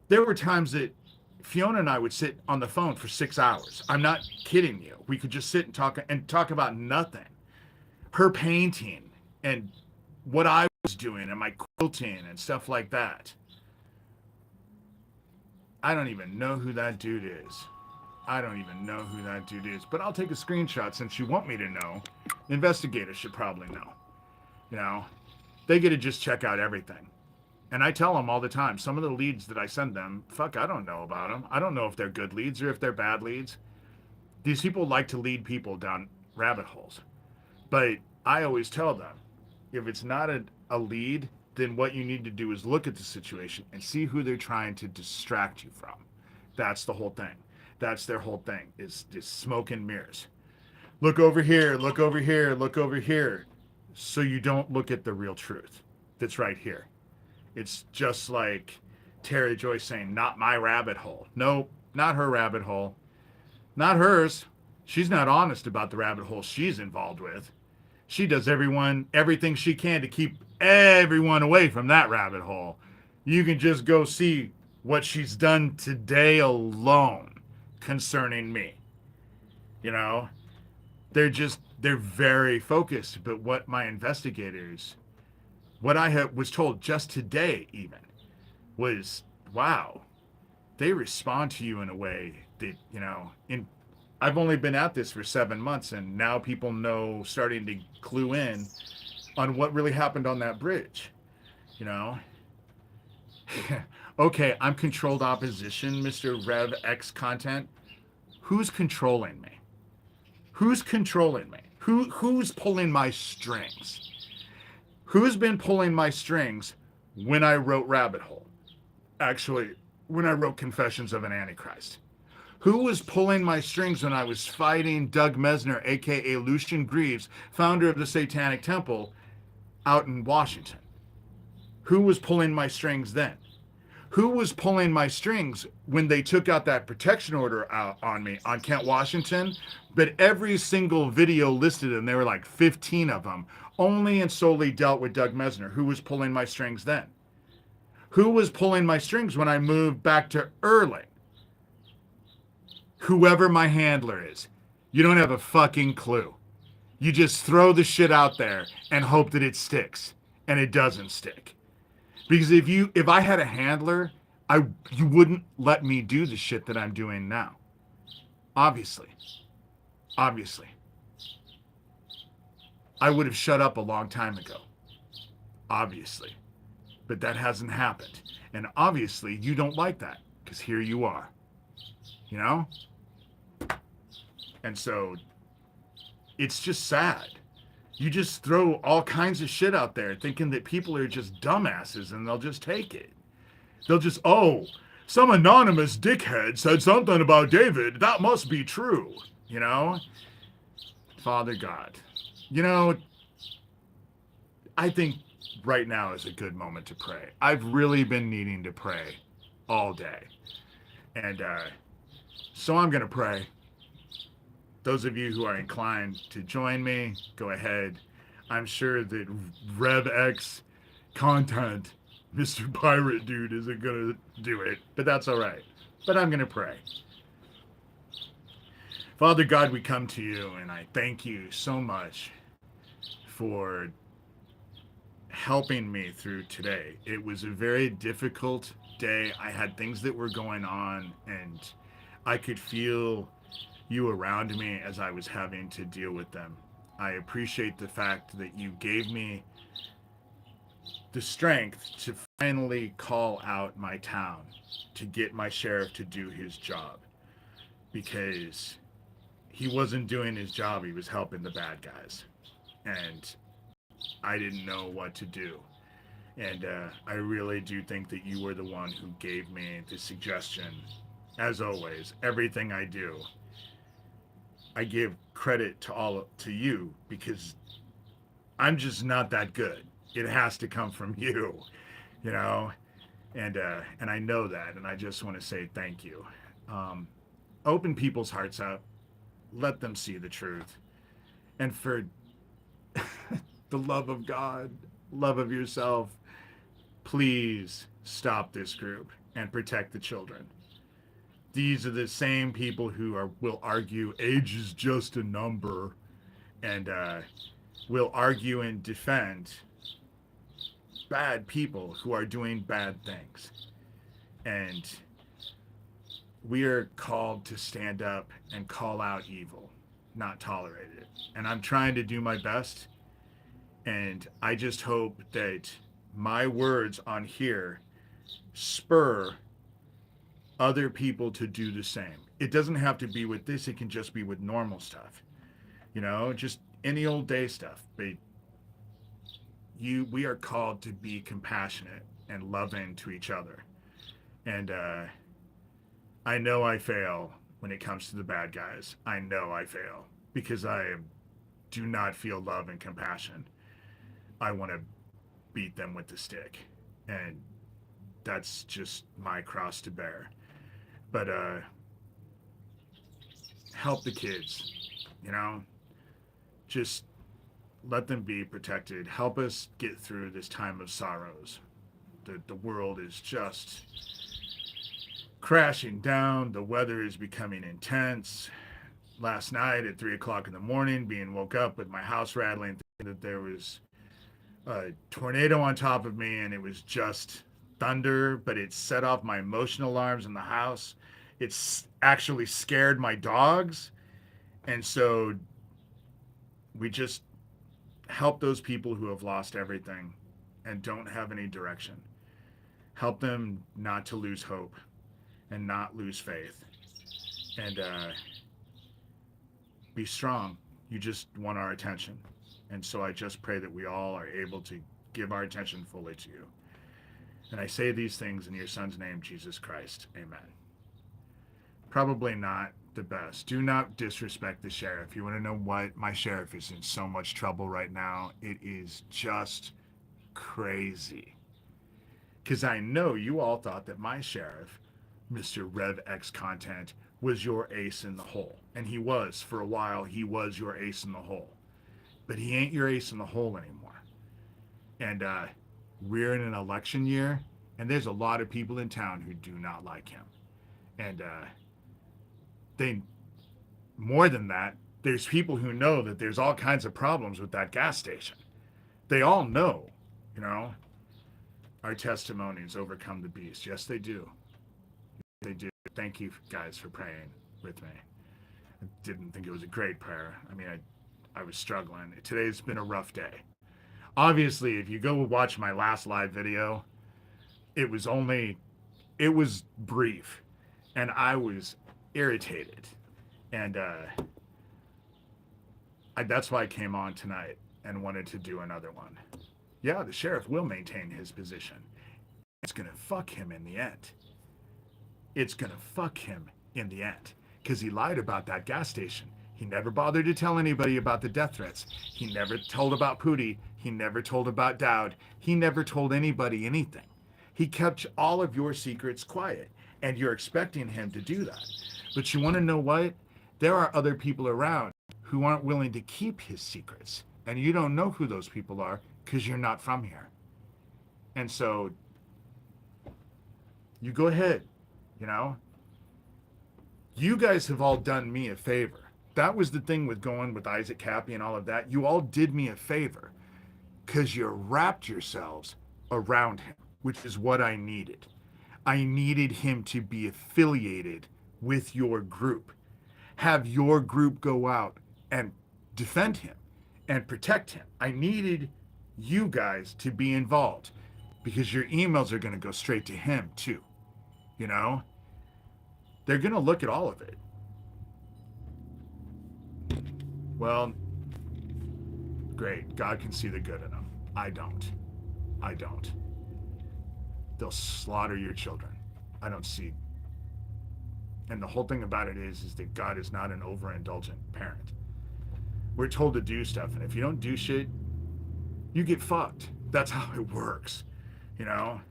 there were times that Fiona and I would sit on the phone for 6 hours. I'm not kidding you. We could just sit and talk about nothing. Her painting and what I was doing and my quilting and stuff like that. I don't even know who that dude is. But I'll take a screenshot since you want me to know. Investigators should probably know. You know, they get to just check out everything. And I tell them all the time, some of the leads that I send them, fuck, I don't know about them. I don't know if they're good leads or if they're bad leads. These people like to lead people down rabbit holes. But I always tell them, if it's not a lead, then what you need to do is look at the situation and see who they're trying to distract you from. That's the whole thing. That's their whole thing, is smoke and mirrors. Look over here, look over here, look over here. So you don't look at the real truth that's right here. It's just like Terry Joyce saying, not my rabbit hole. Nope, not her rabbit hole. Not hers. She's not honest about the rabbit hole she's involved with. She does everything she can to keep everyone away from that rabbit hole. You can just go see what she's done today alone concerning me. You know, they're very focused. But what my investigators, what I was told just today even, was, wow, they respond to you in a way that, you know, I've only been at this for 7 months, and now people starting to clue in on what really happened on that bridge, you know? Okay, I'm controlled opposition, Mr. Rev X content. Who's controlling me? Who's controlling me? Who's pulling my strings? Who's been pulling my strings when I wrote Rabbit Hole? Actually, when I wrote Confessions of an Antichrist. Who was pulling my strings when I was fighting Doug Mesner, a.k.a. Lucian Greaves, founder of the Satanic Temple, out in Washington? Who was pulling my strings then? Who was pulling my strings when they took out that protection order out on me on Kent, Washington? But every single video listed, and there were like 15 of them, only and solely dealt with Doug Mesner. Who was pulling my strings then? Who was pulling my strings when I moved back to Erling? Whoever my handler is. You don't have a fucking clue. You just throw the shit out there and hope that it sticks. And it doesn't stick. Because if I had a handler, you wouldn't let me do the shit that I'm doing now. Obviously. I would have shut up a long time ago. Obviously. But that hasn't happened. And obviously you don't like that. Because here you are. You know? And so it's just sad. You just throw all kinds of shit out there thinking that people are just dumbasses and they'll just take it. They'll just, some anonymous dickhead said something about David. That must be true. You know? Father God. You know, I think right now is a good moment to pray. I've really been needing to pray all day. And so I'm going to pray. Those of you who are inclined to join me, go ahead. I'm sure that RevX content, Mr. Pirate Dude, isn't going to do it, but that's all right. But I'm going to pray. Father God, we come to you, and I thank you so much for helping me through today. It was a very difficult day. I had things that were going on, and I could feel you around me as I was having to deal with them. I appreciate the fact that you gave me the strength to finally call out my town, to get my sheriff to do his job, because he wasn't doing his job. He was helping the bad guys, and I didn't know what to do. And I really do think that you were the one who gave me the suggestion. As always, everything I do, I give credit to you, because I'm just not that good. It has to come from you, you know, and I know that, and I just want to say thank you. Um, Open people's hearts up, let them see the truth, and for the love of God, love of yourself, please stop this group and protect the children. These are the same people who will argue age is just a number, and will argue and defend bad people who are doing bad things. And we are called to stand up and call out evil, not tolerate it. And I'm trying to do my best. And I just hope that my words on here spur other people to do the same. It doesn't have to be with this, it can just be with normal stuff. You know, just any old day stuff. But we are called to be compassionate and loving to each other. And I know I fail when it comes to the bad guys. I know I fail because I do not feel love and compassion. I want to beat them with the stick. And that's just my cross to bear. But help the kids, you know? Just let them be protected. Help us get through this time of sorrows. The world is just crashing down. The weather is becoming intense. Last night at 3 o'clock in the morning, being woke up with my house rattling, thinking that there was a tornado on top of me, and it was just thunder, but it set off my emotion alarms in the house. It's actually scared my dogs. And so we just help those people who have lost everything and don't have any direction. Help them not to lose hope and not lose faith. And be strong. You just want our attention. And so I just pray that we all are able to give our attention fully to you. And I say these things in your Son's name, Jesus Christ. Amen. Probably not the best. Do not disrespect the sheriff. You want to know what? My sheriff is in so much trouble right now. It is just crazy. Because I know you all thought that my sheriff, Mr. Rev X Content, was your ace in the hole. And he was. For a while, he was your ace in the hole. But he ain't your ace in the hole anymore. And we're in an election year, and there's a lot of people in town who do not like him. And they, more than that, there's people who know that there's all kinds of problems with that gas station. They all know, you know, our testimonies overcome the beast. Yes, they do. They do. Thank you guys for praying with me. I didn't think it was a great prayer. I mean, I was struggling. Today's been a rough day. Obviously, if you go watch my last live video, it was brief, and I was irritated. And that's why I came on tonight and wanted to do another one. Yeah, the sheriff will maintain his position. It's going to fuck him in the end. It's going to fuck him in the end. Because he lied about that gas station. He never bothered to tell anybody about the death threats. He never told about Pootie. He never told about Dowd. He never told anybody anything. He kept all of your secrets quiet. And you're expecting him to do that. But you want to know what? There are other people around who aren't willing to keep his secrets. And you don't know who those people are because you're not from here. And so you go ahead, you know? You guys have all done me a favor. That was the thing with going with Isaac Cappy and all of that. You all did me a favor because you wrapped yourselves around him, which is what I needed. I needed him to be affiliated with your group. Have your group go out and defend him and protect him. I needed you guys to be involved because your emails are going to go straight to him too. You know, they're going to look at all of it. Well, great. God can see the good in them. I don't. I don't. They'll slaughter your children. I don't see. And the whole thing about it is that God is not an overindulgent parent. We're told to do stuff, and if you don't do shit, you get fucked. That's how it works. You know?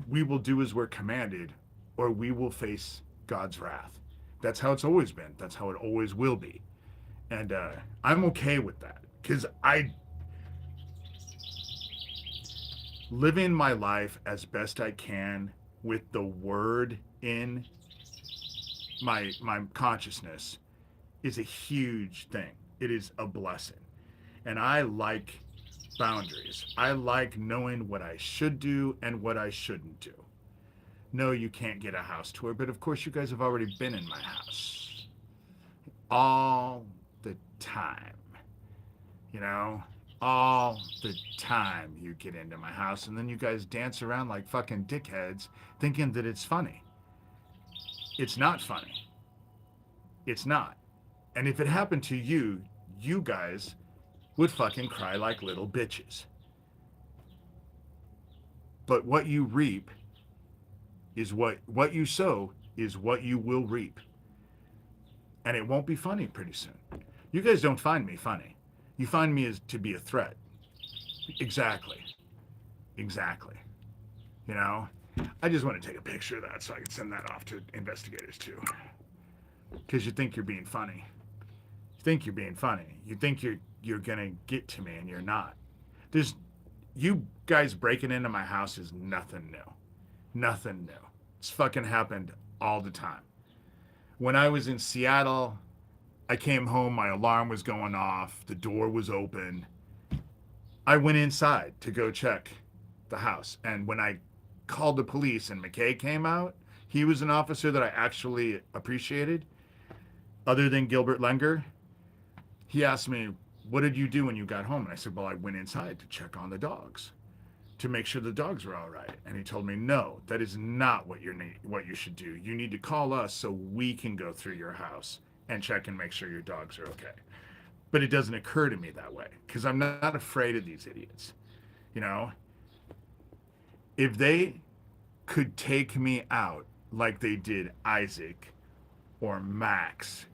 We will do as we're commanded, or we will face God's wrath. That's how it's always been. That's how it always will be. And I'm okay with that, because I living my life as best I can with the word in my consciousness is a huge thing. It is a blessing. And I like boundaries. I like knowing what I should do and what I shouldn't do. No, you can't get a house tour, but of course you guys have already been in my house. All the time. You know? All the time you get into my house, and then you guys dance around like fucking dickheads thinking that it's funny. It's not funny. It's not. And if it happened to you, you guys would fucking cry like little bitches. But what you reap is what you sow is what you will reap. And it won't be funny pretty soon. You guys don't find me funny. You find me as to be a threat. Exactly. Exactly. You know? I just want to take a picture of that so I can send that off to investigators too. Because you think you're being funny. You think you're being funny. You think you're gonna get to me, and you're not. You guys breaking into my house is nothing new. Nothing new. It's fucking happened all the time. When I was in Seattle, I came home, my alarm was going off, the door was open. I went inside to go check the house. And when I called the police and McKay came out, he was an officer that I actually appreciated, other than Gilbert Lenger. He asked me, what did you do when you got home? And I said, well, I went inside to check on the dogs, to make sure the dogs were all right. And he told me, no, that is not what you should do. You need to call us so we can go through your house and check and make sure your dogs are okay. But it doesn't occur to me that way, because I'm not afraid of these idiots. You know? If they could take me out like they did Isaac or Max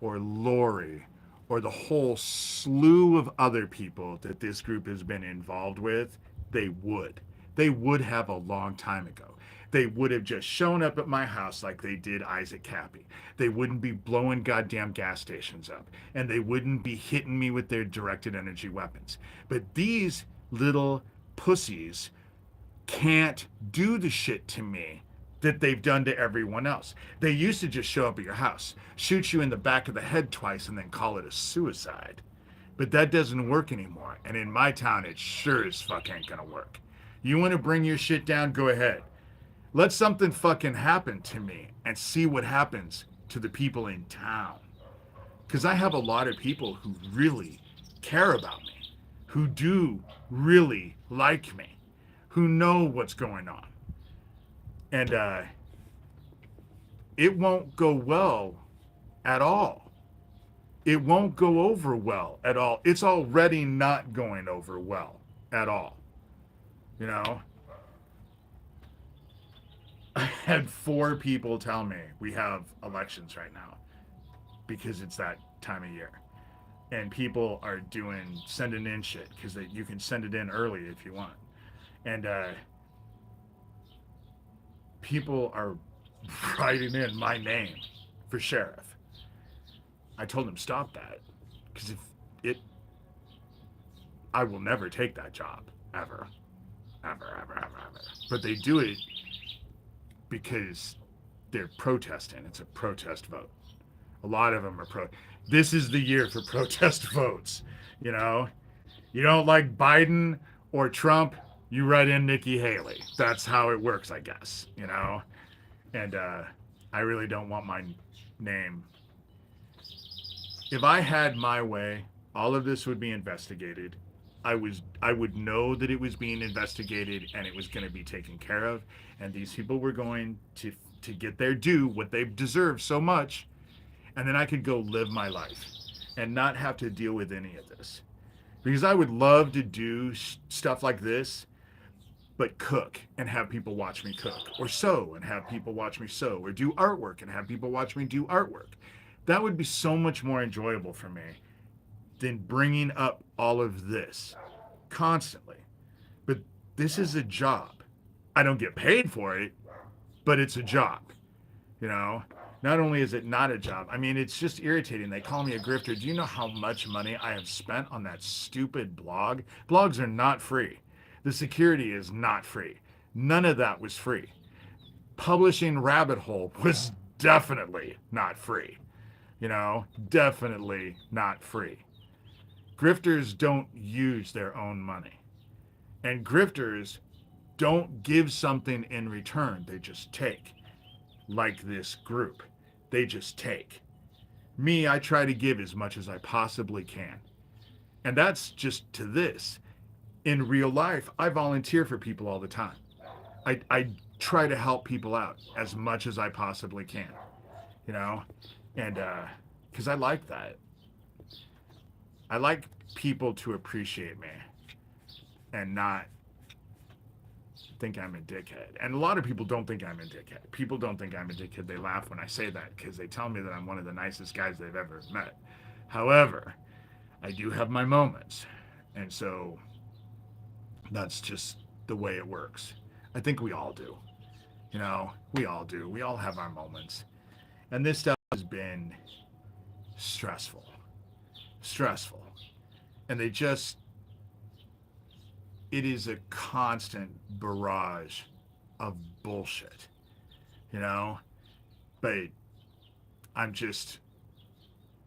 or Lori or the whole slew of other people that this group has been involved with, they would. They would have a long time ago. They would have just shown up at my house like they did Isaac Cappy. They wouldn't be blowing goddamn gas stations up. And they wouldn't be hitting me with their directed energy weapons. But these little pussies can't do the shit to me that they've done to everyone else. They used to just show up at your house, shoot you in the back of the head twice, and then call it a suicide. But that doesn't work anymore. And in my town, it sure as fuck ain't gonna work. You want to bring your shit down? Go ahead. Let something fucking happen to me and see what happens to the people in town. Because I have a lot of people who really care about me, who do really like me, who know what's going on. And it won't go well at all. It won't go over well at all. It's already not going over well at all. You know? I had 4 people tell me we have elections right now because it's that time of year. And people are sending in shit because you can send it in early if you want. And people are writing in my name for sheriff. I told them stop that, because I will never take that job, ever. But they do it because they're protesting. It's a protest vote. A lot of them are This is the year for protest votes. You know, you don't like Biden or Trump, you write in Nikki Haley. That's how it works, I guess. You know, and I really don't want my name. If I had my way, all of this would be investigated. I would know that it was being investigated and it was going to be taken care of, and these people were going to get their due, what they deserve so much, and then I could go live my life and not have to deal with any of this. Because I would love to do stuff like this, but cook and have people watch me cook, or sew and have people watch me sew, or do artwork and have people watch me do artwork. That would be so much more enjoyable for me than bringing up all of this constantly. But this is a job. I don't get paid for it, but it's a job. You know, not only is it not a job, I mean, it's just irritating. They call me a grifter. Do you know how much money I have spent on that stupid blog? Blogs are not free. The security is not free. None of that was free. Publishing Rabbit Hole was definitely not free. You know, definitely not free. Grifters don't use their own money. And grifters don't give something in return. They just take. Like this group. They just take. Me, I try to give as much as I possibly can. And that's just to this. In real life, I volunteer for people all the time. I try to help people out as much as I possibly can. You know? And because I like that. I like people to appreciate me and not think I'm a dickhead. And a lot of people don't think I'm a dickhead. People don't think I'm a dickhead. They laugh when I say that because they tell me that I'm one of the nicest guys they've ever met. However, I do have my moments. And so that's just the way it works. I think we all do. You know, we all do. We all have our moments. And this stuff has been stressful. Stressful. And it is a constant barrage of bullshit, you know? But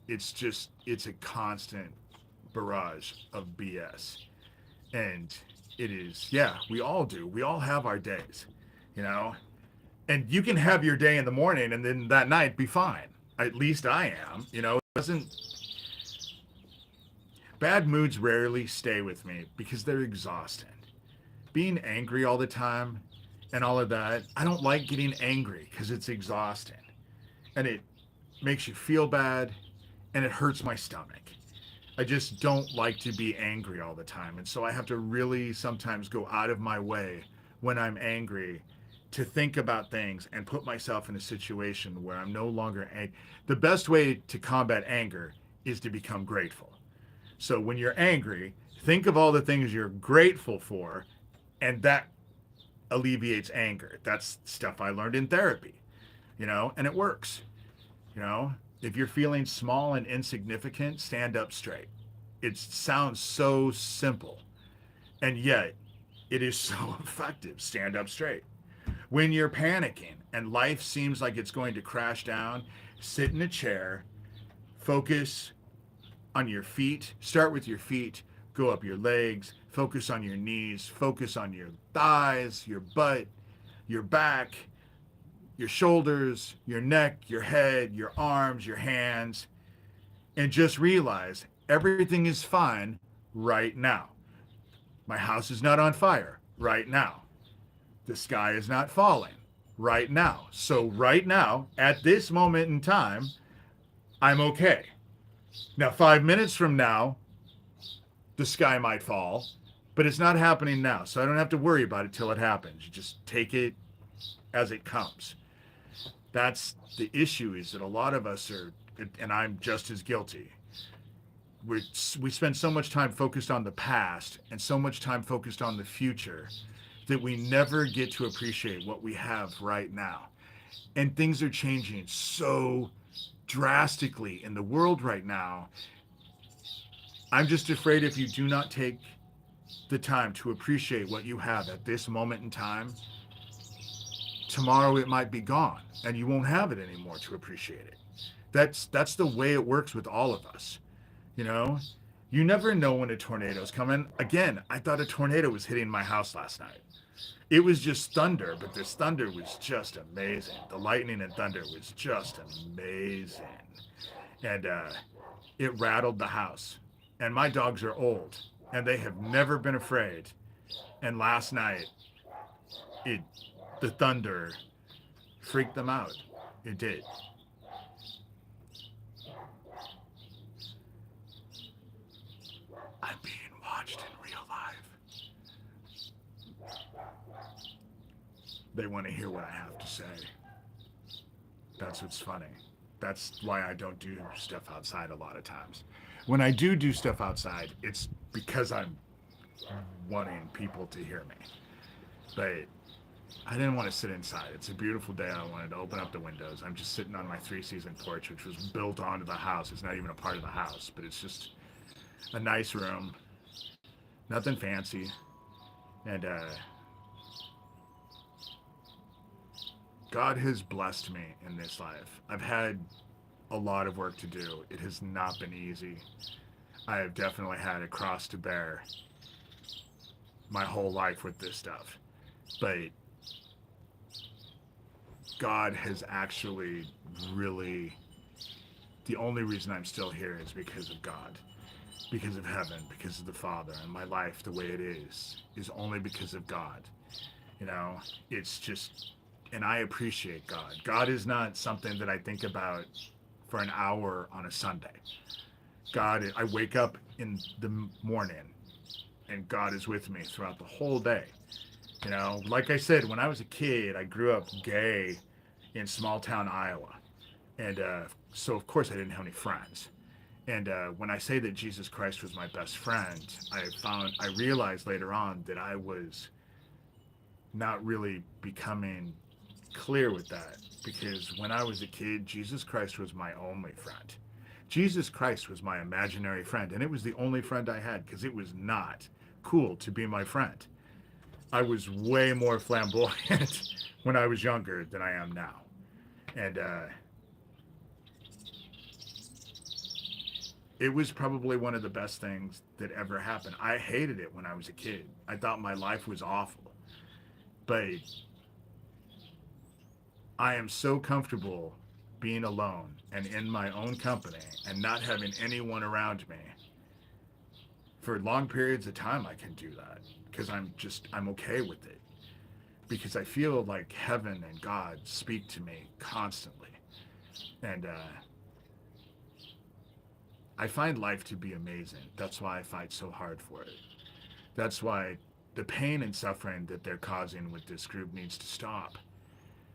it's a constant barrage of BS. And it is, yeah, we all do. We all have our days, you know? And you can have your day in the morning and then that night be fine. At least I am, you know? It doesn't. Bad moods rarely stay with me because they're exhausting. Being angry all the time and all of that, I don't like getting angry because it's exhausting. And it makes you feel bad and it hurts my stomach. I just don't like to be angry all the time. And so I have to really sometimes go out of my way when I'm angry to think about things and put myself in a situation where I'm no longer angry. The best way to combat anger is to become grateful. So when you're angry, think of all the things you're grateful for, and that alleviates anger. That's stuff I learned in therapy, you know, and it works. You know, if you're feeling small and insignificant, stand up straight. It sounds so simple, and yet it is so effective. Stand up straight. When you're panicking and life seems like it's going to crash down, sit in a chair, focus on your feet. Start with your feet, go up your legs, focus on your knees, focus on your thighs, your butt, your back, your shoulders, your neck, your head, your arms, your hands, and just realize everything is fine right now. My house is not on fire right now. The sky is not falling right now. So right now, at this moment in time, I'm okay. Now, 5 minutes from now, the sky might fall, but it's not happening now. So I don't have to worry about it till it happens. You just take it as it comes. That's the issue, is that a lot of us are, and I'm just as guilty. We spend so much time focused on the past and so much time focused on the future that we never get to appreciate what we have right now. And things are changing so drastically in the world right now. I'm just afraid if you do not take the time to appreciate what you have at this moment in time, tomorrow it might be gone and you won't have it anymore to appreciate it. That's the way it works with all of us. You know, you never know when a tornado's coming. Again, I thought a tornado was hitting my house last night. It was just thunder, but this thunder was just amazing. The lightning and thunder was just amazing. And it rattled the house. And my dogs are old. and they have never been afraid. And last night, it the thunder freaked them out. It did. I'm being watched in real life. They want to hear what I have to say. That's what's funny. That's why I don't do stuff outside a lot of times. When I do stuff outside, it's because I'm wanting people to hear me. But I didn't want to sit inside. It's a beautiful day. I wanted to open up the windows. I'm just sitting on my 3-season porch, which was built onto the house. It's not even a part of the house, but it's just a nice room. Nothing fancy. And God has blessed me in this life. I've had a lot of work to do. It has not been easy. I have definitely had a cross to bear my whole life with this stuff. But God has actually really, the only reason I'm still here is because of God, because of heaven, because of the Father, and my life the way it is only because of God. You know, it's just, and I appreciate God. God is not something that I think about for an hour on a Sunday. God, I wake up in the morning and God is with me throughout the whole day. You know, like I said, when I was a kid, I grew up gay in small town Iowa. And so, of course, I didn't have any friends. And when I say that Jesus Christ was my best friend, I realized later on that I was not really becoming clear with that, because when I was a kid, Jesus Christ was my only friend. Jesus Christ was my imaginary friend, and it was the only friend I had because it was not cool to be my friend. I was way more flamboyant when I was younger than I am now. And it was probably one of the best things that ever happened. I hated it when I was a kid. I thought my life was awful. But I am so comfortable being alone and in my own company and not having anyone around me. For long periods of time, I can do that because I'm okay with it. Because I feel like heaven and God speak to me constantly. And I find life to be amazing. That's why I fight so hard for it. That's why the pain and suffering that they're causing with this group needs to stop.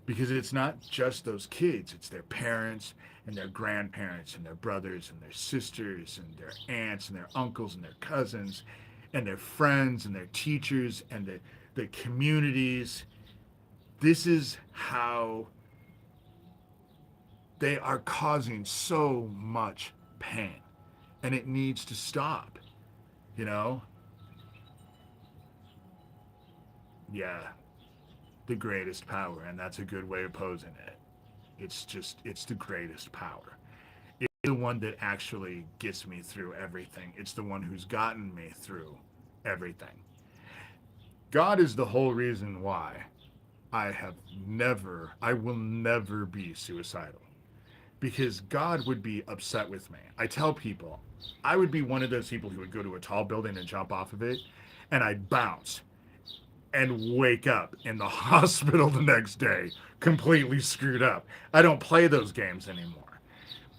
Because it's not just those kids, it's their parents and their grandparents and their brothers and their sisters and their aunts and their uncles and their cousins and their friends and their teachers and the communities. This is how they are causing so much pain, and it needs to stop, you know? Yeah, the greatest power, and that's a good way of posing it. It's the greatest power. It's the one that actually gets me through everything. It's the one who's gotten me through everything. God is the whole reason why I will never be suicidal, because God would be upset with me. I tell people, I would be one of those people who would go to a tall building and jump off of it, and I'd bounce and wake up in the hospital the next day, completely screwed up. I don't play those games anymore.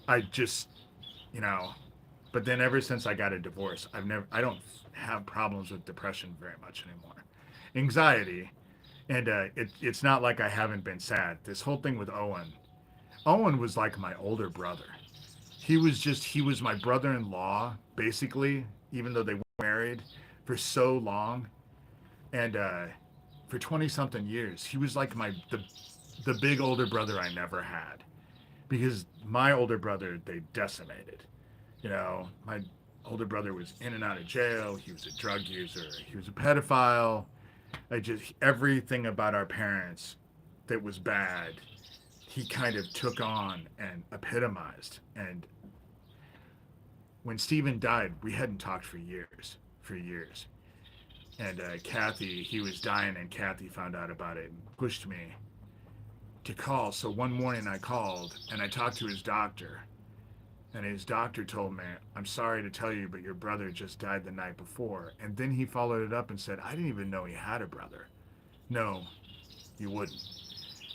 I just, you know, but then ever since I got a divorce, I don't have problems with depression very much anymore. Anxiety, and it's not like I haven't been sad. This whole thing with Owen was like my older brother. He was my brother-in-law, basically, even though they weren't married for so long. And for 20 something years, he was like the big older brother I never had, because my older brother, they decimated. You know, my older brother was in and out of jail. He was a drug user. He was a pedophile. Everything about our parents that was bad, he kind of took on and epitomized. And when Stephen died, we hadn't talked for years. And Kathy, he was dying, and Kathy found out about it and pushed me to call. So one morning I called and I talked to his doctor, And his doctor told me, I'm sorry to tell you, but your brother just died the night before. And then he followed it up and said, I didn't even know he had a brother. No, you wouldn't.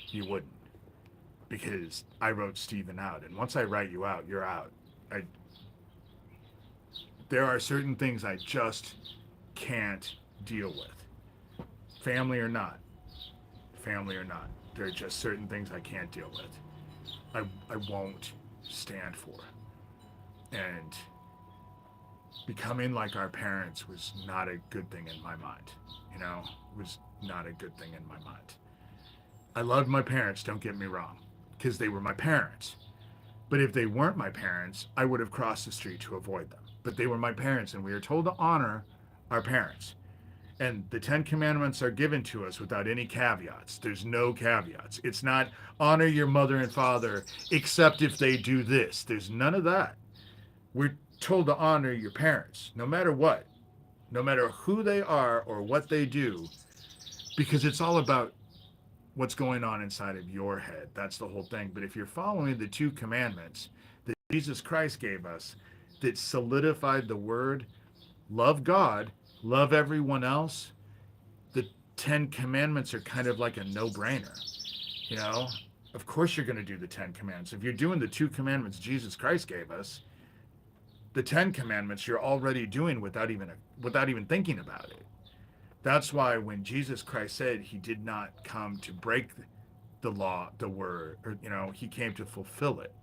You wouldn't. Because I wrote Stephen out. And once I write you out, you're out. I, there are certain things I just can't deal with. Family or not. Family or not. There are just certain things I can't deal with. I won't stand for. And becoming like our parents was not a good thing in my mind. You know, was not a good thing in my mind. I loved my parents, don't get me wrong, because they were my parents. But if they weren't my parents, I would have crossed the street to avoid them. But they were my parents, and we are told to honor our parents. And the Ten Commandments are given to us without any caveats. There's no caveats. It's not honor your mother and father, except if they do this. There's none of that. We're told to honor your parents, no matter what, no matter who they are or what they do, because it's all about what's going on inside of your head. That's the whole thing. But if you're following the two commandments that Jesus Christ gave us, that solidified the word, love God, love everyone else, the Ten Commandments are kind of like a no-brainer. You know, of course you're going to do the Ten Commandments. If you're doing the two commandments Jesus Christ gave us, the Ten Commandments you're already doing without even thinking about it. That's why when Jesus Christ said he did not come to break the law, the word, or, you know, he came to fulfill it.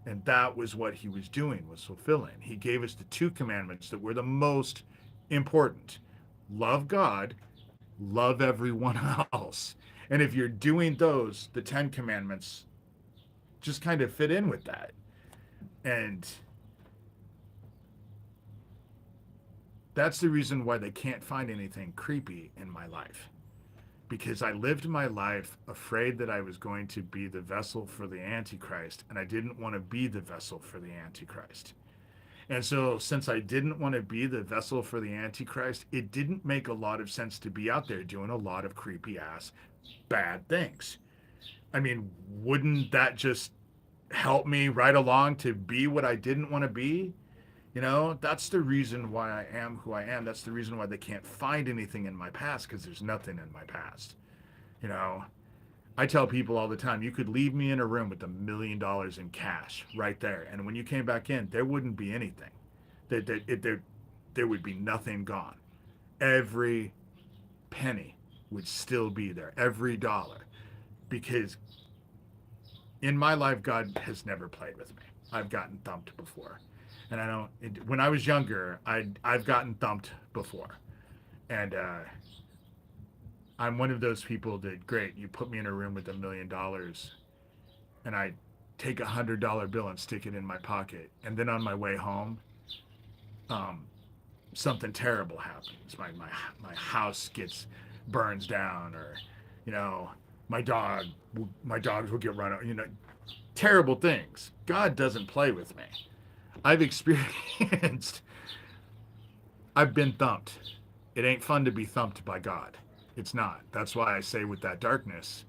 And that was what he was doing, was fulfilling. He gave us the two commandments that were the most important. Love God, love everyone else. And if you're doing those, the Ten Commandments just kind of fit in with that. And that's the reason why they can't find anything creepy in my life. Because I lived my life afraid that I was going to be the vessel for the Antichrist, and I didn't want to be the vessel for the Antichrist. And so, since I didn't want to be the vessel for the Antichrist, it didn't make a lot of sense to be out there doing a lot of creepy ass bad things. I mean, wouldn't that just help me right along to be what I didn't want to be? You know, that's the reason why I am who I am. That's the reason why they can't find anything in my past, because there's nothing in my past. You know, I tell people all the time, you could leave me in a room with $1 million in cash right there. And when you came back in, there wouldn't be anything. There would be nothing gone. Every penny would still be there, every dollar. Because in my life, God has never played with me. I've gotten thumped before. And I don't, when I was younger, I've gotten thumped before. And I'm one of those people that, great, you put me in a room with $1 million and I take $100 bill and stick it in my pocket. And then on my way home, something terrible happens. My house burns down, or, you know, my dogs will get run over, you know, terrible things. God doesn't play with me. I've been thumped. It ain't fun to be thumped by God. It's not. That's why I say with that darkness,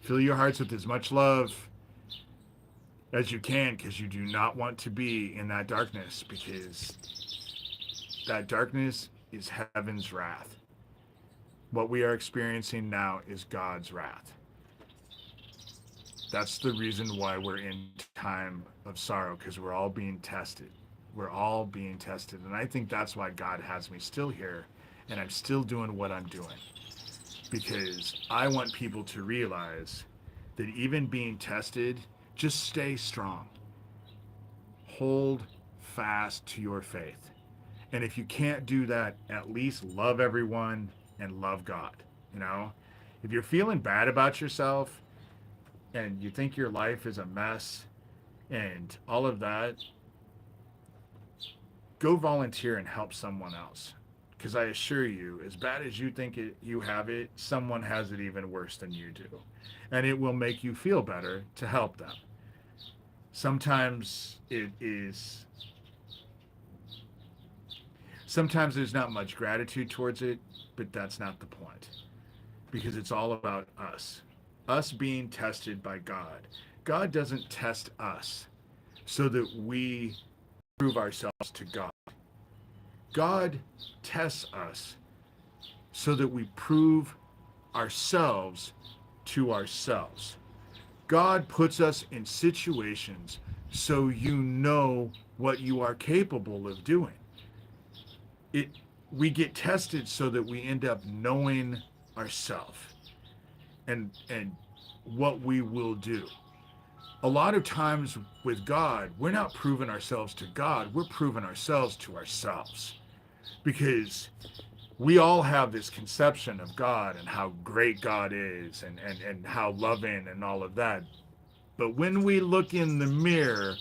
fill your hearts with as much love as you can, because you do not want to be in that darkness, because that darkness is heaven's wrath. What we are experiencing now is God's wrath. That's the reason why we're in time of sorrow, because we're all being tested. We're all being tested. And I think that's why God has me still here, and I'm still doing what I'm doing. Because I want people to realize that even being tested, just stay strong. Hold fast to your faith. And if you can't do that, at least love everyone and love God. You know, if you're feeling bad about yourself and you think your life is a mess and all of that, go volunteer and help someone else. Because I assure you, as bad as you think you have it, someone has it even worse than you do. And it will make you feel better to help them. Sometimes there's not much gratitude towards it, but that's not the point. Because it's all about us. Us being tested by God. God doesn't test us. so that we prove ourselves to God. God tests us so that we prove ourselves to ourselves. God puts us in situations so you know what you are capable of doing. It We get tested so that we end up knowing ourselves and what we will do. A lot of times with God, we're not proving ourselves to God, we're proving ourselves to ourselves. Because we all have this conception of God and how great God is and how loving and all of that. But when we look in the mirror,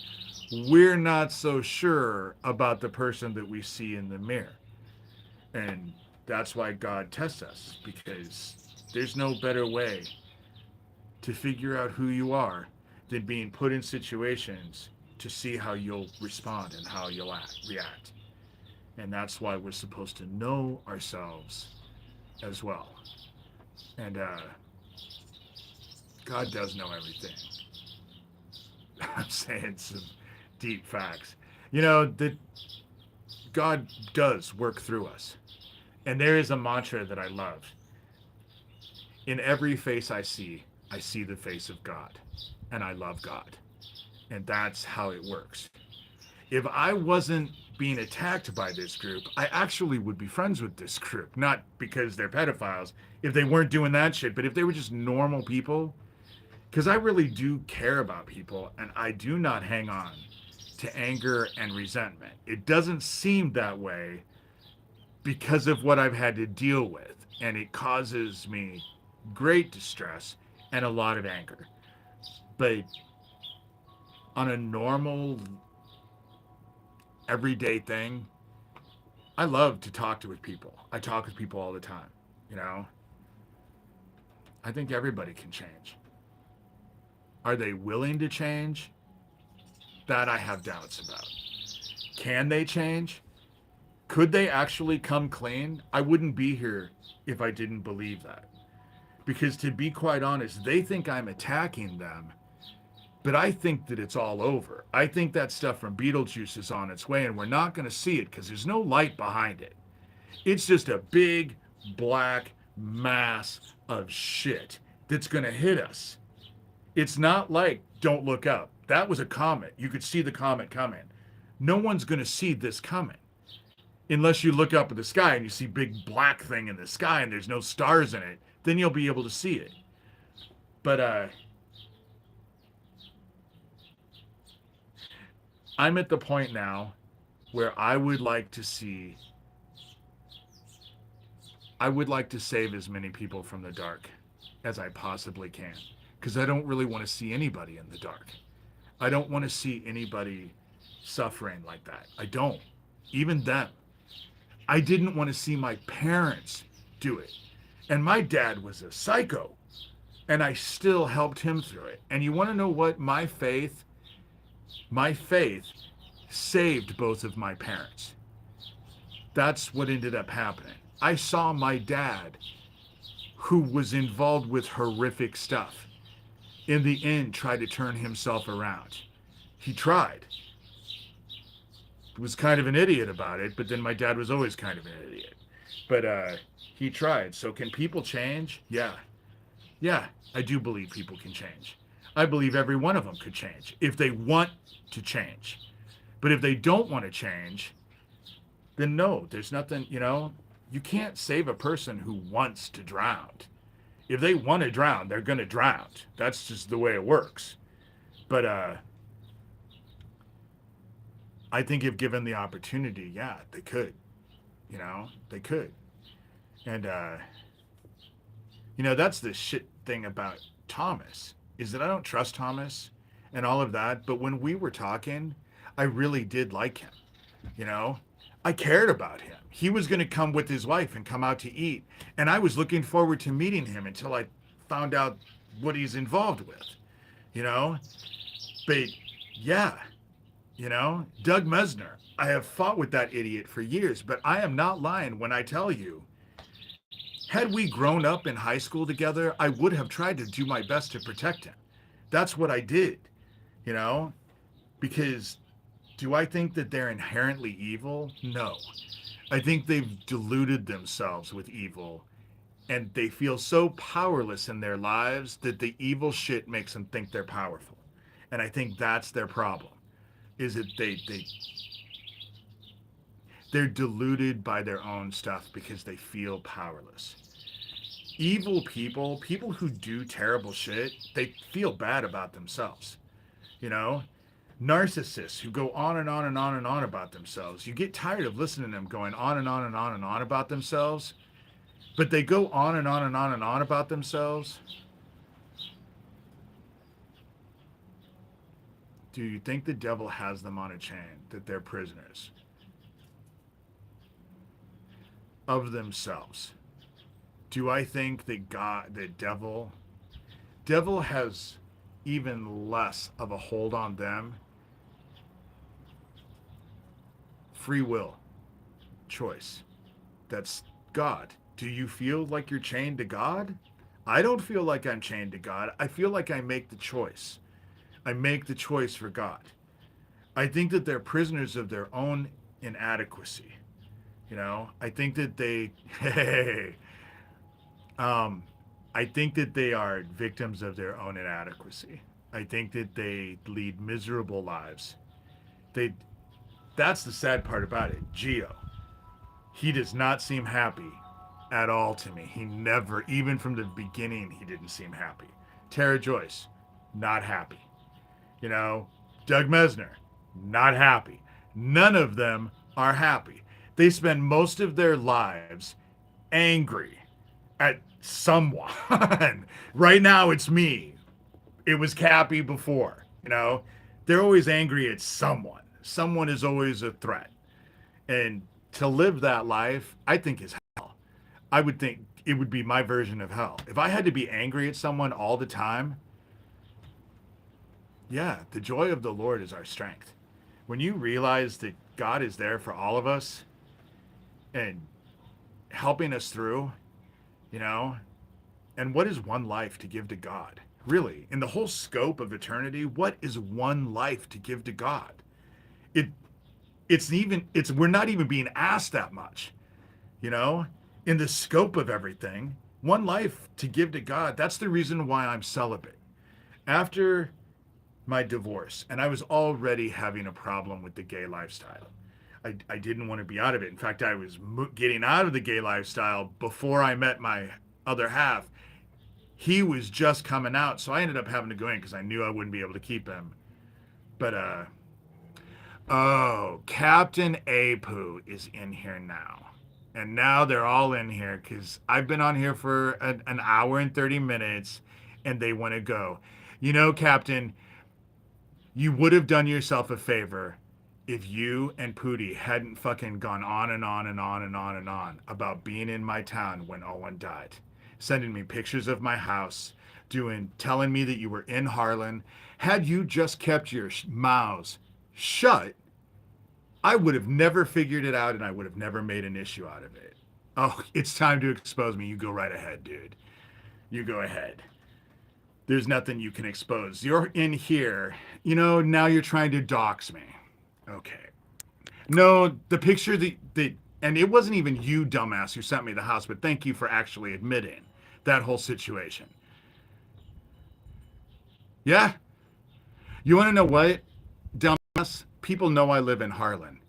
we're not so sure about the person that we see in the mirror. And that's why God tests us, because there's no better way to figure out who you are than being put in situations to see how you'll respond and how you'll react. And that's why we're supposed to know ourselves as well. And God does know everything. I'm saying some deep facts. That God does work through us. And there is a mantra that I love. In every face I see the face of God. And I love God. And that's how it works. If I wasn't being attacked by this group, I actually would be friends with this group. Not because they're pedophiles, if they weren't doing that shit, but if they were just normal people. Because I really do care about people, and I do not hang on to anger and resentment. It doesn't seem that way because of what I've had to deal with, and it causes me great distress and a lot of anger. But on a normal, everyday thing, I love to talk to with people. I talk with people all the time, you know? I think everybody can change. Are they willing to change? That I have doubts about. Can they change? Could they actually come clean? I wouldn't be here if I didn't believe that. Because to be quite honest, they think I'm attacking them, but I think that it's all over. I think that stuff from Beetlejuice is on its way, and we're not going to see it because there's no light behind it. It's just a big black mass of shit that's going to hit us. It's not like Don't Look Up. That was a comet. You could see the comet coming. No one's going to see this coming unless you look up at the sky and you see big black thing in the sky and there's no stars in it. Then you'll be able to see it. But I'm at the point now where I would like to save as many people from the dark as I possibly can. Because I don't really want to see anybody in the dark. I don't want to see anybody suffering like that. I don't. Even them. I didn't want to see my parents do it. And my dad was a psycho. And I still helped him through it. And you want to know what? My faith saved both of my parents. That's what ended up happening. I saw my dad, who was involved with horrific stuff, in the end try to turn himself around. He tried. He was kind of an idiot about it, but then my dad was always kind of an idiot. But he tried. So can people change? Yeah. Yeah, I do believe people can change. I believe every one of them could change if they want to change. But if they don't want to change, then no, there's nothing, you can't save a person who wants to drown. If they want to drown, they're going to drown. That's just the way it works. But I think if given the opportunity, yeah, they could. They could. And, that's the shit thing about Thomas, is that I don't trust Thomas and all of that. But when we were talking, I really did like him. I cared about him. He was going to come with his wife and come out to eat. And I was looking forward to meeting him until I found out what he's involved with, But yeah, Doug Mesner, I have fought with that idiot for years, but I am not lying when I tell you, had we grown up in high school together, I would have tried to do my best to protect him. That's what I did, Because do I think that they're inherently evil? No. I think they've deluded themselves with evil and they feel so powerless in their lives that the evil shit makes them think they're powerful. And I think that's their problem. Is that they're deluded by their own stuff because they feel powerless. Evil people, people who do terrible shit, they feel bad about themselves. You know, narcissists who go on and on and on and on about themselves. You get tired of listening to them going on and on and on and on about themselves, but they go on and on and on and on about themselves. Do you think the devil has them on a chain, that they're prisoners of themselves? Do I think that God, the devil has even less of a hold on them? Free will, choice. That's God. Do you feel like you're chained to God? I don't feel like I'm chained to God. I feel like I make the choice. I make the choice for God. I think that they're prisoners of their own inadequacy. You know, I think that hey, I think that they are victims of their own inadequacy. I think that they lead miserable lives. They, that's the sad part about it. Geo, he does not seem happy at all to me. He never, even from the beginning, he didn't seem happy. Tara Joyce, not happy. You know, Doug Mesner, not happy. None of them are happy. They spend most of their lives angry at someone. Right now, it's me. It was Cappy before. You know, they're always angry at someone. Someone is always a threat. And to live that life, I think is hell. I would think it would be my version of hell. If I had to be angry at someone all the time, yeah, the joy of the Lord is our strength. When you realize that God is there for all of us and helping us through, you know, and what is one life to give to God? Really, in the whole scope of eternity, what is one life to give to God? It it's we're not even being asked that much, you know, in the scope of everything. One life to give to God. That's the reason why I'm celibate. After my divorce, and I was already having a problem with the gay lifestyle. I didn't want to be out of it. In fact, I was getting out of the gay lifestyle before I met my other half. He was just coming out, so I ended up having to go in because I knew I wouldn't be able to keep him. But oh, Captain Apu is in here now. And now they're all in here because I've been on here for an hour and 30 minutes and they want to go. You know, Captain, you would have done yourself a favor if you and Pootie hadn't fucking gone on and on and on and on and on about being in my town when Owen died. Sending me pictures of my house, telling me that you were in Harlan. Had you just kept your mouths shut, I would have never figured it out and I would have never made an issue out of it. Oh, it's time to expose me. You go right ahead, dude. You go ahead. There's nothing you can expose. You're in here. You know, now you're trying to dox me. Okay. No, the picture that and it wasn't even you, dumbass, who sent me the house, but thank you for actually admitting that whole situation. Yeah. You want to know what, dumbass? People know I live in Harlan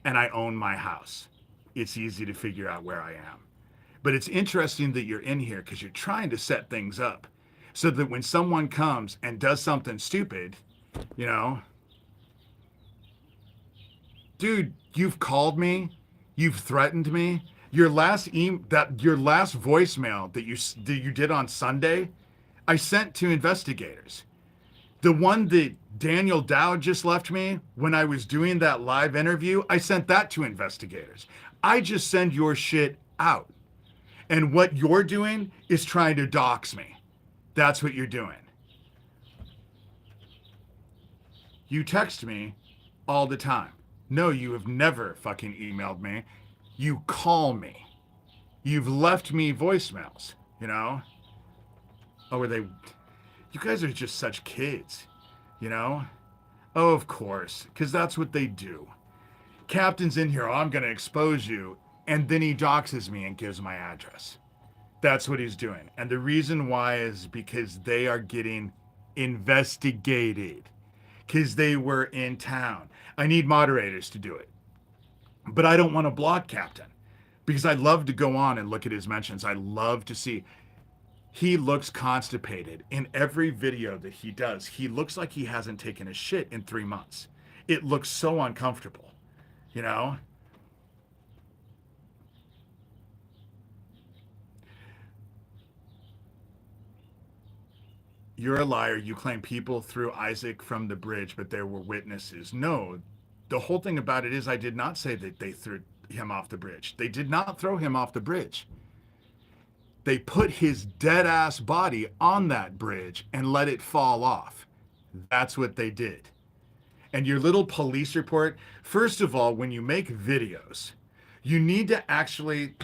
and I own my house. It's easy to figure out where I am. But it's interesting that you're in here because you're trying to set things up so that when someone comes and does something stupid, you know, dude, you've called me, you've threatened me. Your last your last voicemail that you did on Sunday, I sent to investigators. The one that Daniel Dowd just left me when I was doing that live interview, I sent that to investigators. I just send your shit out. And what you're doing is trying to dox me. That's what you're doing. You text me all the time. No, you have never fucking emailed me. You call me. You've left me voicemails, you know? Oh, are they... You guys are just such kids, you know? Oh, of course, because that's what they do. Captain's in here, oh, I'm going to expose you. And then he doxes me and gives my address. That's what he's doing. And the reason why is because they are getting investigated because they were in town. I need moderators to do it. But I don't want to block Captain because I love to go on and look at his mentions. I love to see. He looks constipated in every video that he does. He looks like he hasn't taken a shit in 3 months. It looks so uncomfortable, you know? You're a liar. You claim people threw Isaac from the bridge, but there were witnesses. No, the whole thing about it is I did not say that they threw him off the bridge. They did not throw him off the bridge. They put his dead ass body on that bridge and let it fall off. That's what they did. And your little police report, first of all, when you make videos, you need to actually,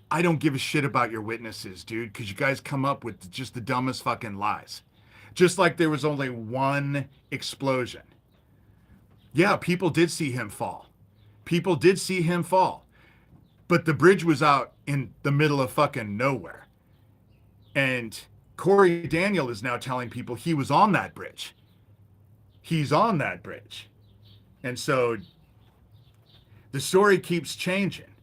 I don't give a shit about your witnesses, dude, because you guys come up with just the dumbest fucking lies. Just like there was only one explosion. Yeah, people did see him fall. People did see him fall. But the bridge was out in the middle of fucking nowhere. And Corey Daniel is now telling people he was on that bridge. He's on that bridge. And so the story keeps changing.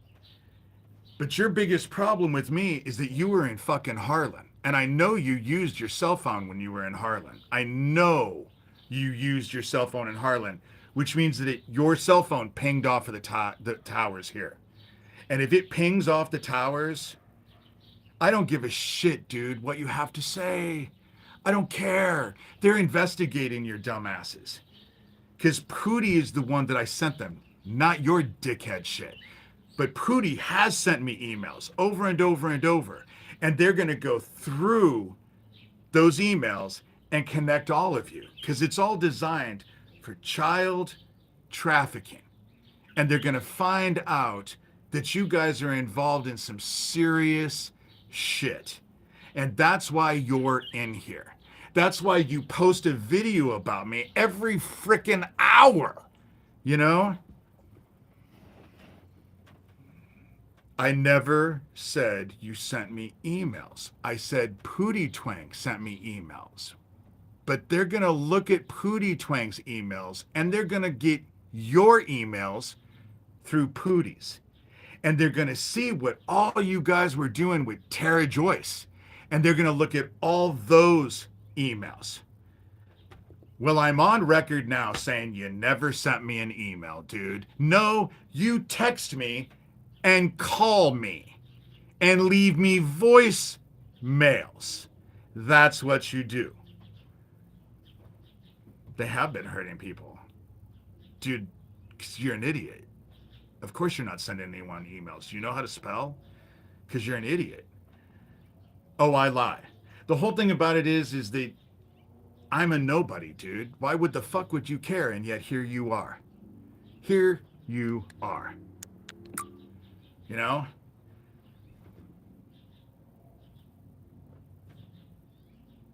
But your biggest problem with me is that you were in fucking Harlan. And I know you used your cell phone when you were in Harlan. I know you used your cell phone in Harlan, which means that your cell phone pinged off of the towers here. And if it pings off the towers, I don't give a shit, dude, what you have to say. I don't care. They're investigating your dumbasses. Because Pootie is the one that I sent them, not your dickhead shit. But Pootie has sent me emails over and over and over. And they're going to go through those emails and connect all of you. Because it's all designed for child trafficking. And they're going to find out that you guys are involved in some serious shit. And that's why you're in here. That's why you post a video about me every freaking hour, you know? I never said you sent me emails. I said Pootie Twang sent me emails. But they're going to look at Pootie Twang's emails and they're going to get your emails through Pootie's. And they're going to see what all you guys were doing with Tara Joyce. And they're going to look at all those emails. Well, I'm on record now saying you never sent me an email, dude. No, you text me and call me and leave me voice mails. That's what you do. They have been hurting people. Dude, 'cause you're an idiot. Of course you're not sending anyone emails. Do you know how to spell? Because you're an idiot. Oh, I lie. The whole thing about it is that I'm a nobody, dude. Why would the fuck would you care? And yet here you are. Here you are. You know?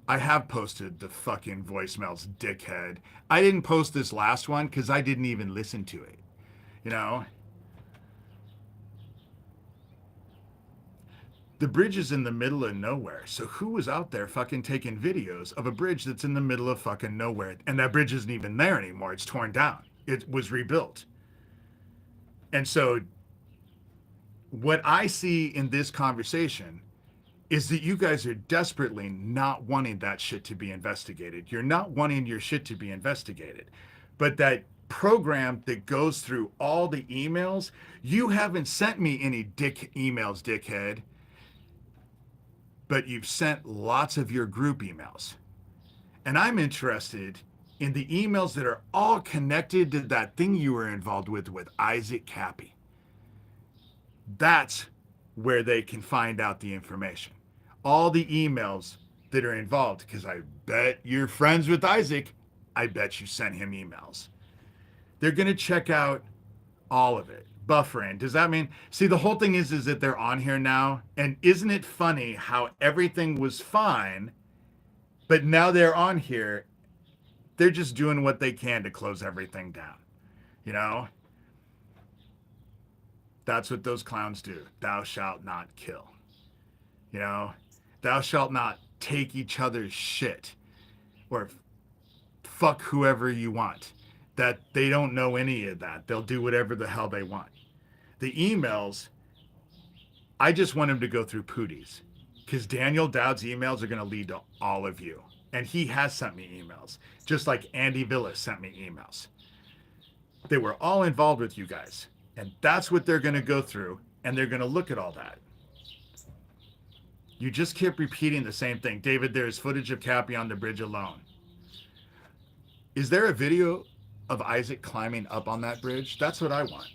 I have posted the fucking voicemails, dickhead. I didn't post this last one because I didn't even listen to it. You know? The bridge is in the middle of nowhere. So who was out there fucking taking videos of a bridge that's in the middle of fucking nowhere? And that bridge isn't even there anymore. It's torn down. It was rebuilt. And so what I see in this conversation is that you guys are desperately not wanting that shit to be investigated. You're not wanting your shit to be investigated. But that program that goes through all the emails, you haven't sent me any dick emails, dickhead. But you've sent lots of your group emails. And I'm interested in the emails that are all connected to that thing you were involved with Isaac Cappy. That's where they can find out the information. All the emails that are involved, because I bet you're friends with Isaac. I bet you sent him emails. They're going to check out all of it. Buffering. Does that mean, see, the whole thing is that they're on here now. And isn't it funny how everything was fine, but now they're on here they're just doing what they can to close everything down. You know, that's what those clowns do. Thou shalt not kill. You know, thou shalt not take each other's shit or fuck whoever you want. That they don't know any of that. They'll do whatever the hell they want. The emails, I just want him to go through Pootie's, because Daniel Dowd's emails are going to lead to all of you. And he has sent me emails, just like Andy Villas sent me emails. They were all involved with you guys. And that's what they're going to go through. And they're going to look at all that. You just keep repeating the same thing. David, there is footage of Cappy on the bridge alone. Is there a video of Isaac climbing up on that bridge? That's what I want.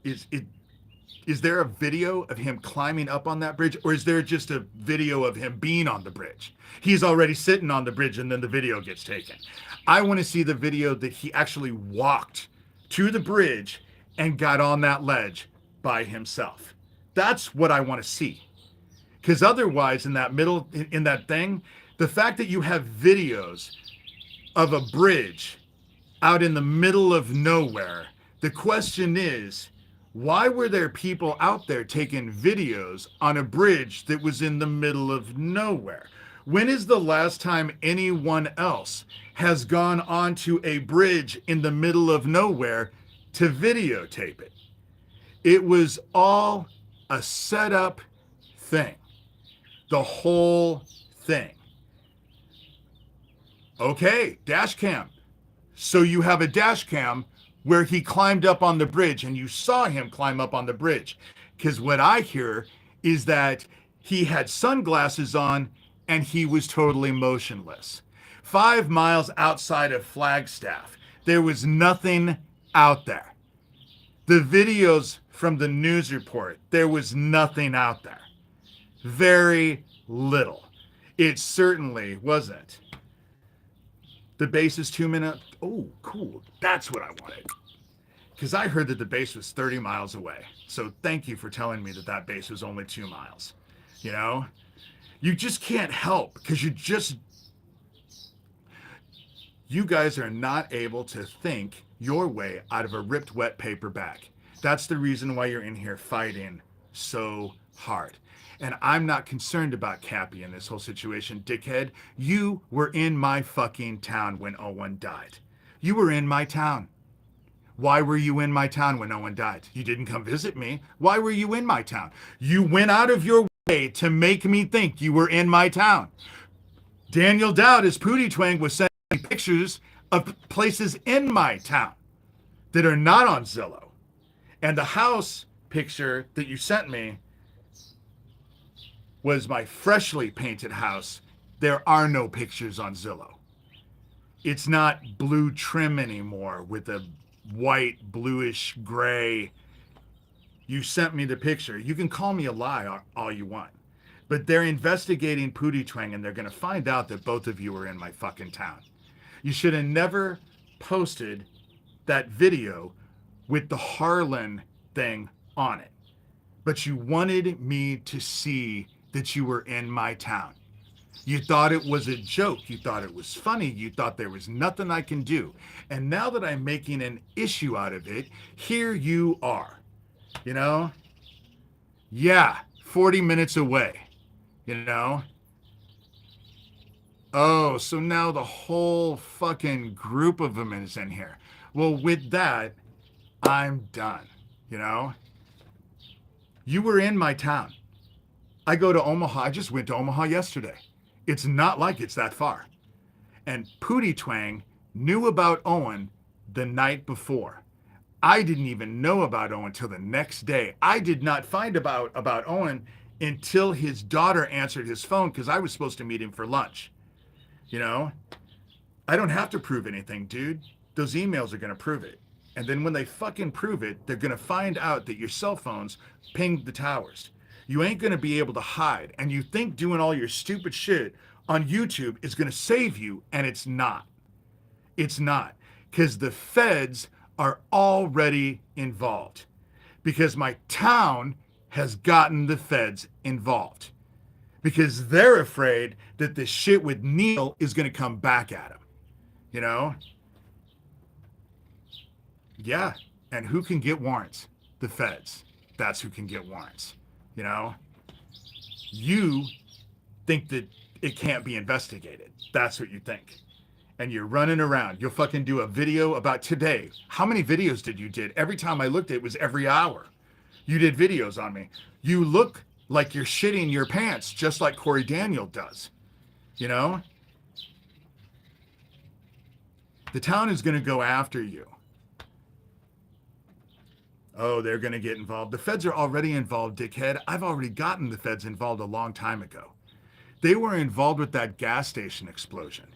Is there a video of him climbing up on that bridge, or is there just a video of him being on the bridge? He's already sitting on the bridge and then the video gets taken. I want to see the video that he actually walked to the bridge and got on that ledge by himself. That's what I want to see. Because otherwise, in that middle, in that thing, the fact that you have videos of a bridge out in the middle of nowhere, the question is, why were there people out there taking videos on a bridge that was in the middle of nowhere? When is the last time anyone else has gone onto a bridge in the middle of nowhere to videotape it? It was all a setup thing. The whole thing. Okay, dash cam. So you have a dash cam where he climbed up on the bridge and you saw him climb up on the bridge. Because what I hear is that he had sunglasses on and he was totally motionless. 5 miles outside of Flagstaff, there was nothing out there. The videos from the news report, there was nothing out there. Very little. It certainly wasn't. The base is 2 minutes. Oh, cool. That's what I wanted. Because I heard that the base was 30 miles away. So thank you for telling me that that base was only 2 miles. You know? You just can't help because you guys are not able to think your way out of a ripped wet paper bag. That's the reason why you're in here fighting so hard. And I'm not concerned about Cappy in this whole situation, dickhead. You were in my fucking town when Owen died. You were in my town. Why were you in my town when Owen died? You didn't come visit me. Why were you in my town? You went out of your way to make me think you were in my town. Daniel Dowd, as Pootie Twang, was sending me pictures of places in my town that are not on Zillow. And the house picture that you sent me was my freshly painted house. There are no pictures on Zillow. It's not blue trim anymore with a white, bluish, gray. You sent me the picture. You can call me a lie all you want. But they're investigating Pootie Twang and they're going to find out that both of you are in my fucking town. You should have never posted that video with the Harlan thing on it. But you wanted me to see that you were in my town. You thought it was a joke. You thought it was funny. You thought there was nothing I can do. And now that I'm making an issue out of it, here you are. You know? Yeah, 40 minutes away. You know? Oh, so now the whole fucking group of them is in here. Well, with that, I'm done. You know? You were in my town. I go to Omaha. I just went to Omaha yesterday. It's not like it's that far. And Pootie Twang knew about Owen the night before. I didn't even know about Owen until the next day. I did not find about Owen until his daughter answered his phone because I was supposed to meet him for lunch. You know? I don't have to prove anything, dude. Those emails are going to prove it. And then when they fucking prove it, they're going to find out that your cell phones pinged the towers. You ain't going to be able to hide. And you think doing all your stupid shit on YouTube is going to save you, and it's not. It's not. Because the feds are already involved. Because my town has gotten the feds involved. Because they're afraid that the shit with Neil is going to come back at them. You know? Yeah. And who can get warrants? The feds. That's who can get warrants. You know? You think that it can't be investigated. That's what you think. And you're running around. You'll fucking do a video about today. How many videos did you did? Every time I looked, it was every hour. You did videos on me. You look like you're shitting your pants, just like Corey Daniel does. You know? The town is going to go after you. Oh, they're going to get involved. The feds are already involved, dickhead. I've already gotten the feds involved a long time ago. They were involved with that gas station explosion.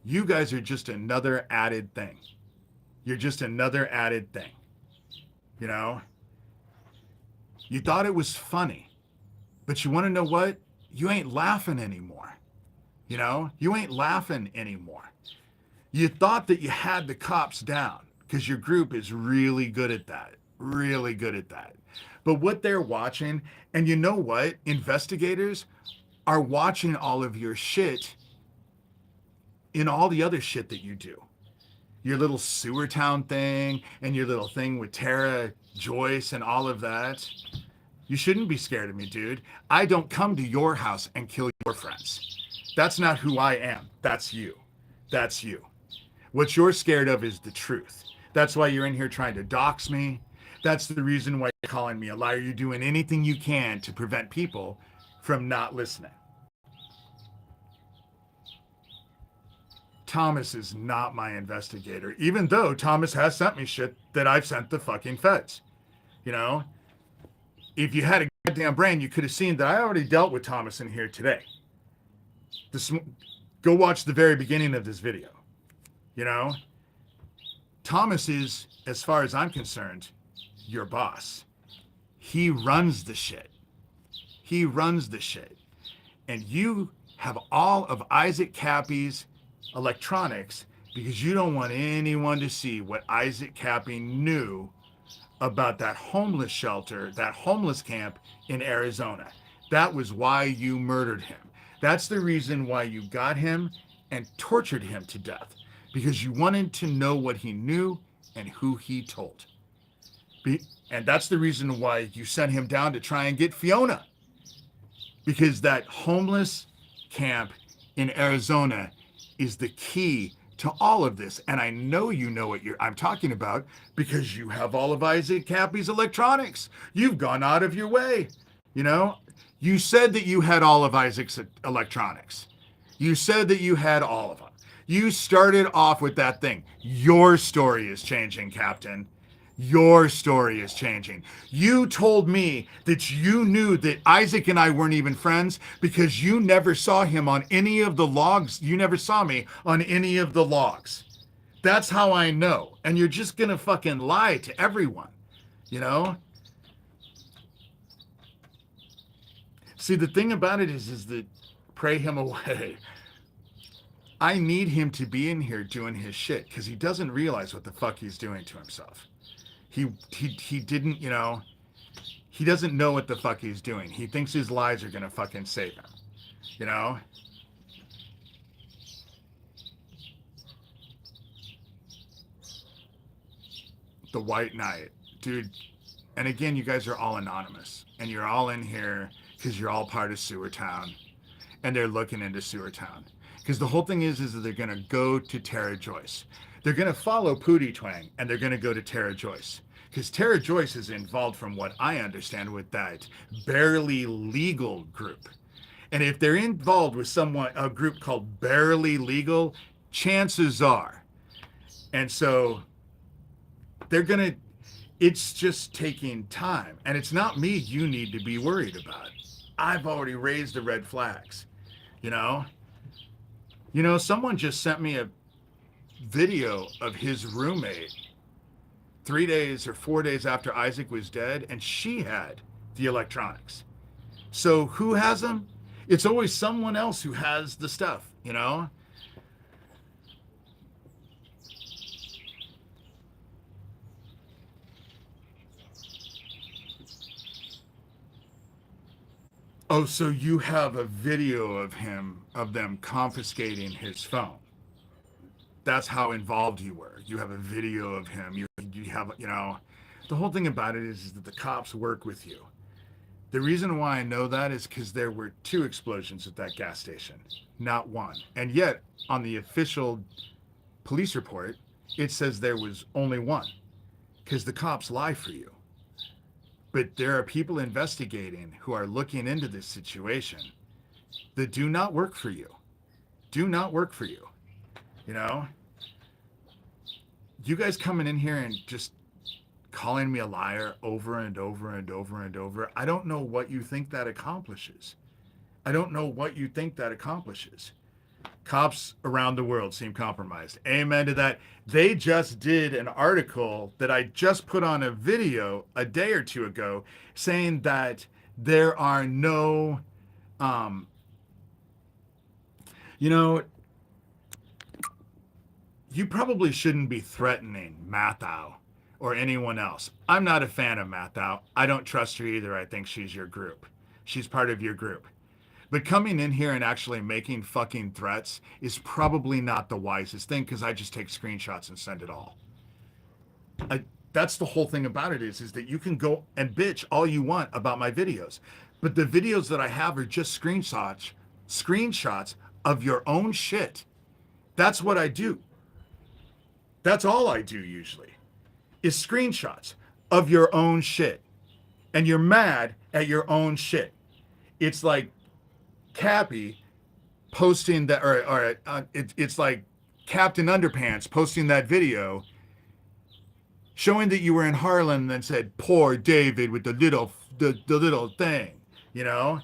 You guys are just another added thing. You're just another added thing. You know? You thought it was funny. But you want to know what? You ain't laughing anymore. You know? You ain't laughing anymore. You thought that you had the cops down because your group is really good at that. Really good at that. But what they're watching, and you know what? Investigators are watching all of your shit in all the other shit that you do. Your little sewer town thing and your little thing with Tara Joyce and all of that. You shouldn't be scared of me, dude. I don't come to your house and kill your friends. That's not who I am. That's you. That's you. What you're scared of is the truth. That's why you're in here trying to dox me. That's the reason why you're calling me a liar. You're doing anything you can to prevent people from not listening. Thomas is not my investigator, even though Thomas has sent me shit that I've sent the fucking feds. You know? If you had a goddamn brain, you could have seen that I already dealt with Thomas in here today. Go watch the very beginning of this video. You know? Thomas is, as far as I'm concerned, your boss. He runs the shit. He runs the shit. And you have all of Isaac Cappy's electronics because you don't want anyone to see what Isaac Cappy knew about that homeless shelter, that homeless camp in Arizona. That was why you murdered him. That's the reason why you got him and tortured him to death, because you wanted to know what he knew and who he told. And that's the reason why you sent him down to try and get Fiona, because that homeless camp in Arizona is the key to all of this. And I know you know what I'm talking about because you have all of Isaac Cappy's electronics. You've gone out of your way. You know, you said that you had all of Isaac's electronics. You said that you had all of them. You started off with that thing. Your story is changing, Captain. Your story is changing. You told me that you knew that Isaac and I weren't even friends because you never saw him on any of the logs. You never saw me on any of the logs. That's how I know. And you're just going to fucking lie to everyone, you know? See, the thing about it is that pray him away. I need him to be in here doing his shit because he doesn't realize what the fuck he's doing to himself. He didn't, you know, he doesn't know what the fuck he's doing. He thinks his lies are going to fucking save him, you know? The White Knight, dude. And again, you guys are all anonymous and you're all in here because you're all part of Sewer Town and they're looking into Sewer Town. Because the whole thing is that they're going to go to Tara Joyce. They're going to follow Pootie Twang and they're going to go to Tara Joyce. Because Tara Joyce is involved, from what I understand, with that Barely Legal group. And if they're involved with a group called Barely Legal, chances are. And so they're going to, it's just taking time. And it's not me you need to be worried about. I've already raised the red flags, you know? You know, someone just sent me a video of his roommate 3 days or 4 days after Isaac was dead, and she had the electronics. So who has them? It's always someone else who has the stuff, you know? Oh, so you have a video of them confiscating his phone. That's how involved you were. You have a video of him. You have, you know, the whole thing about it is that the cops work with you. The reason why I know that is because there were 2 explosions at that gas station, not 1. And yet, on the official police report, it says there was only 1, because the cops lie for you. But there are people investigating who are looking into this situation that do not work for you. Do not work for you. You know? You guys coming in here and just calling me a liar over and over and over and over. I don't know what you think that accomplishes. I don't know what you think that accomplishes. Cops around the world seem compromised. Amen to that. They just did an article that I just put on a video a day or 2 ago saying that there are no, you know, you probably shouldn't be threatening Mathau or anyone else. I'm not a fan of Mathau. I don't trust her either. I think she's your group. She's part of your group. But coming in here and actually making fucking threats is probably not the wisest thing, because I just take screenshots and send it all. That's the whole thing about it is that you can go and bitch all you want about my videos. But the videos that I have are just screenshots of your own shit. That's what I do. That's all I do usually, is screenshots of your own shit. And you're mad at your own shit. It's like Cappy posting that, it's like Captain Underpants posting that video showing that you were in Harlem and said, poor David with the little thing, you know?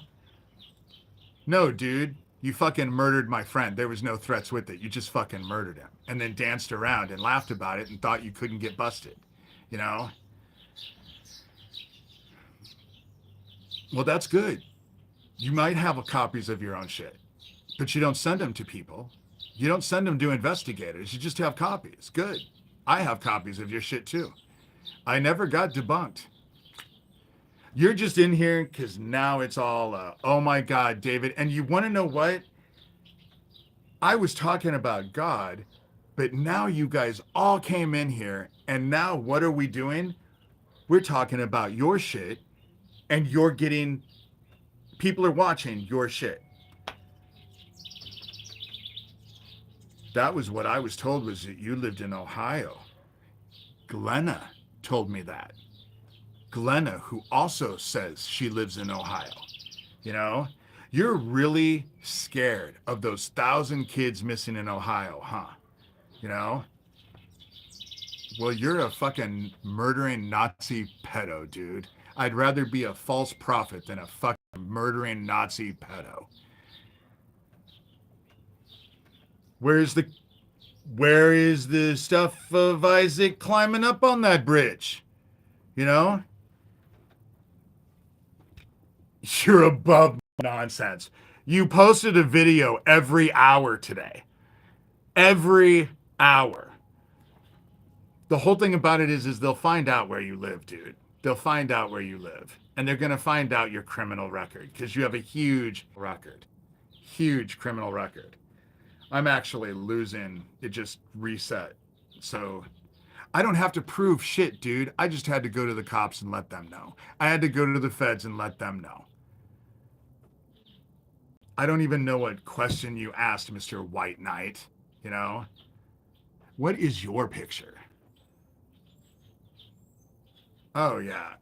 No, dude, you fucking murdered my friend. There was no threats with it. You just fucking murdered him and then danced around and laughed about it and thought you couldn't get busted, you know? Well, that's good. You might have copies of your own shit, but you don't send them to people. You don't send them to investigators. You just have copies. Good. I have copies of your shit too. I never got debunked. You're just in here because now it's all, oh my God, David. And you want to know what? I was talking about God, but now you guys all came in here, and now what are we doing? We're talking about your shit, and you're getting, people are watching your shit. That was what I was told, was that you lived in Ohio. Glenna told me that. Glenna, who also says she lives in Ohio. You know, you're really scared of those 1,000 kids missing in Ohio, huh? You know? Well, you're a fucking murdering Nazi pedo, dude. I'd rather be a false prophet than a fucking murdering Nazi pedo. Where is the stuff of Isaac climbing up on that bridge? You know? You're above nonsense. You posted a video every hour today. Every hour. The whole thing about it is they'll find out where you live, dude. They'll find out where you live. And they're going to find out your criminal record, because you have a huge record. Huge criminal record. I'm actually losing. It just reset. So I don't have to prove shit, dude. I just had to go to the cops and let them know. I had to go to the feds and let them know. I don't even know what question you asked, Mr. White Knight. You know? What is your picture? Oh, yeah.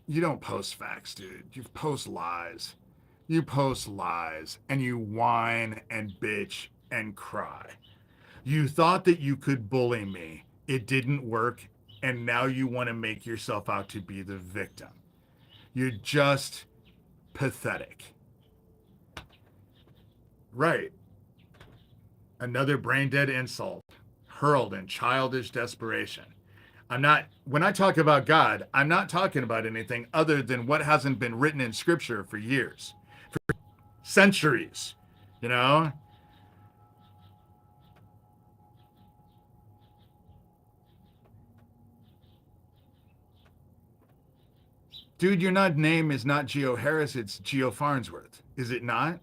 You don't post facts, dude. You post lies. You post lies, and you whine and bitch and cry. You thought that you could bully me. It didn't work, and now you want to make yourself out to be the victim. You're just pathetic. Right. Another brain-dead insult hurled in childish desperation. When I talk about God, I'm not talking about anything other than what hasn't been written in scripture for years, for centuries, you know? Dude, your name is not Geo Harris, it's Geo Farnsworth. Is it not?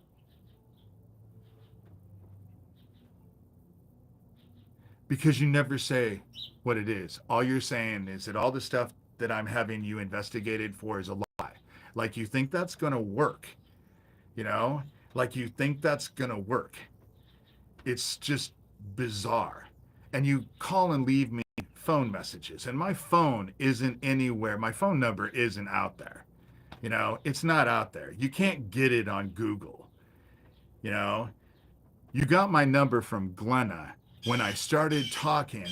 because you never say what it is. All you're saying is that all the stuff that I'm having you investigated for is a lie. Like you think that's going to work, you know? Like you think that's going to work. It's just bizarre. And you call and leave me phone messages, and my phone isn't anywhere. My phone number isn't out there. You know, it's not out there. You can't get it on Google. You know, you got my number from Glenna when I started talking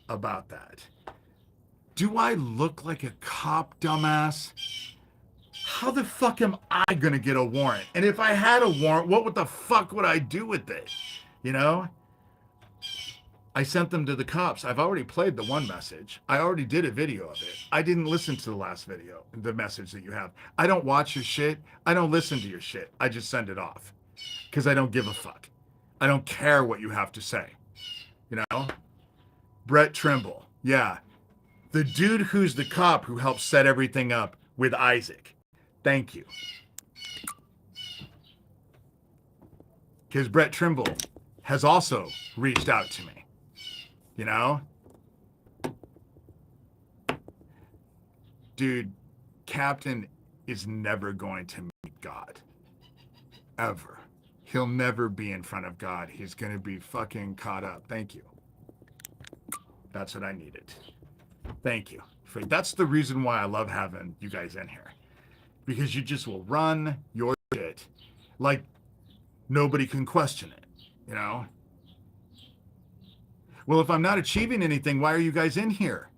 about that. Do I look like a cop, dumbass? How the fuck am I gonna get a warrant? And if I had a warrant, what the fuck would I do with it? You know? I sent them to the cops. I've already played the one message. I already did a video of it. I didn't listen to the last video, the message that you have. I don't watch your shit. I don't listen to your shit. I just send it off because I don't give a fuck. I don't care what you have to say. You know? Brett Trimble. Yeah. The dude who's the cop who helped set everything up with Isaac. Thank you. Because Brett Trimble has also reached out to me. You know? Dude, Captain is never going to meet God. Ever. He'll never be in front of God. He's going to be fucking caught up. Thank you. That's what I needed. Thank you. That's the reason why I love having you guys in here. Because you just will run your shit like nobody can question it, you know? Well, if I'm not achieving anything, why are you guys in here?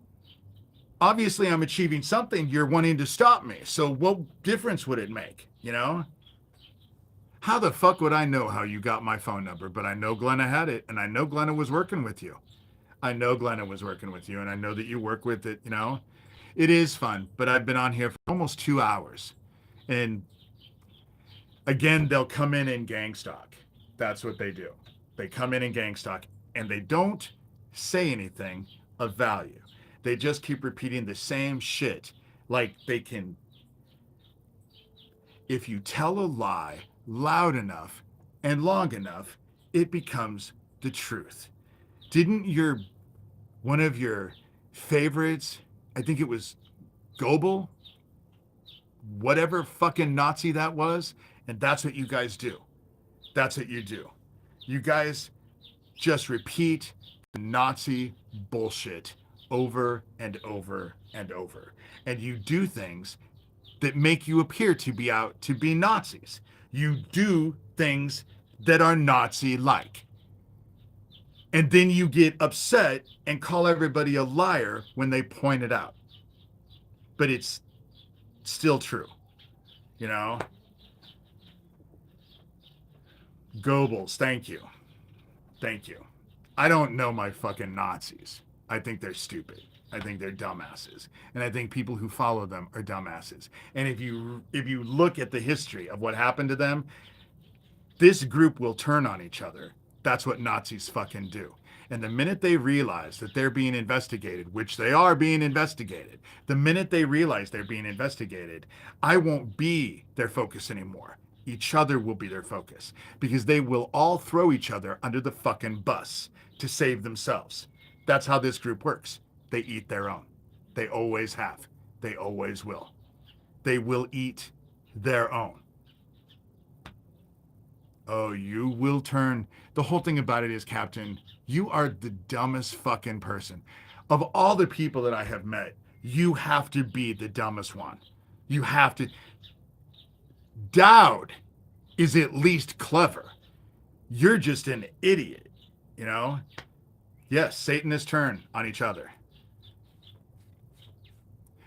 Obviously, I'm achieving something. You're wanting to stop me. So what difference would it make, you know? How the fuck would I know how you got my phone number? But I know Glenna had it, and I know Glenna was working with you. I know Glenna was working with you, and I know that you work with it, you know? It is fun, but I've been on here for almost 2 hours. And again, they'll come in gang stalk. That's what they do. They come in gang stalk, and they don't say anything of value. They just keep repeating the same shit. Like they can, if you tell a lie loud enough and long enough, it becomes the truth. Didn't one of your favorites, I think it was Goebel, whatever fucking Nazi that was, and that's what you guys do. That's what you do. You guys just repeat Nazi bullshit over and over and over. And you do things that make you appear to be out to be Nazis. You do things that are Nazi-like. And then you get upset and call everybody a liar when they point it out. But it's still true, you know? Goebbels, thank you. Thank you. I don't know my fucking Nazis. I think they're stupid. I think they're dumbasses. And I think people who follow them are dumbasses. And if you look at the history of what happened to them, this group will turn on each other. That's what Nazis fucking do. And the minute they realize that they're being investigated, which they are being investigated, the minute they realize they're being investigated, I won't be their focus anymore. Each other will be their focus because they will all throw each other under the fucking bus to save themselves. That's how this group works. They eat their own. They always have. They always will. They will eat their own. Oh, you will turn. The whole thing about it is, Captain, you are the dumbest fucking person. Of all the people that I have met, you have to be the dumbest one. You have to. Dowd is at least clever. You're just an idiot, you know? Yes, Satanists turn on each other.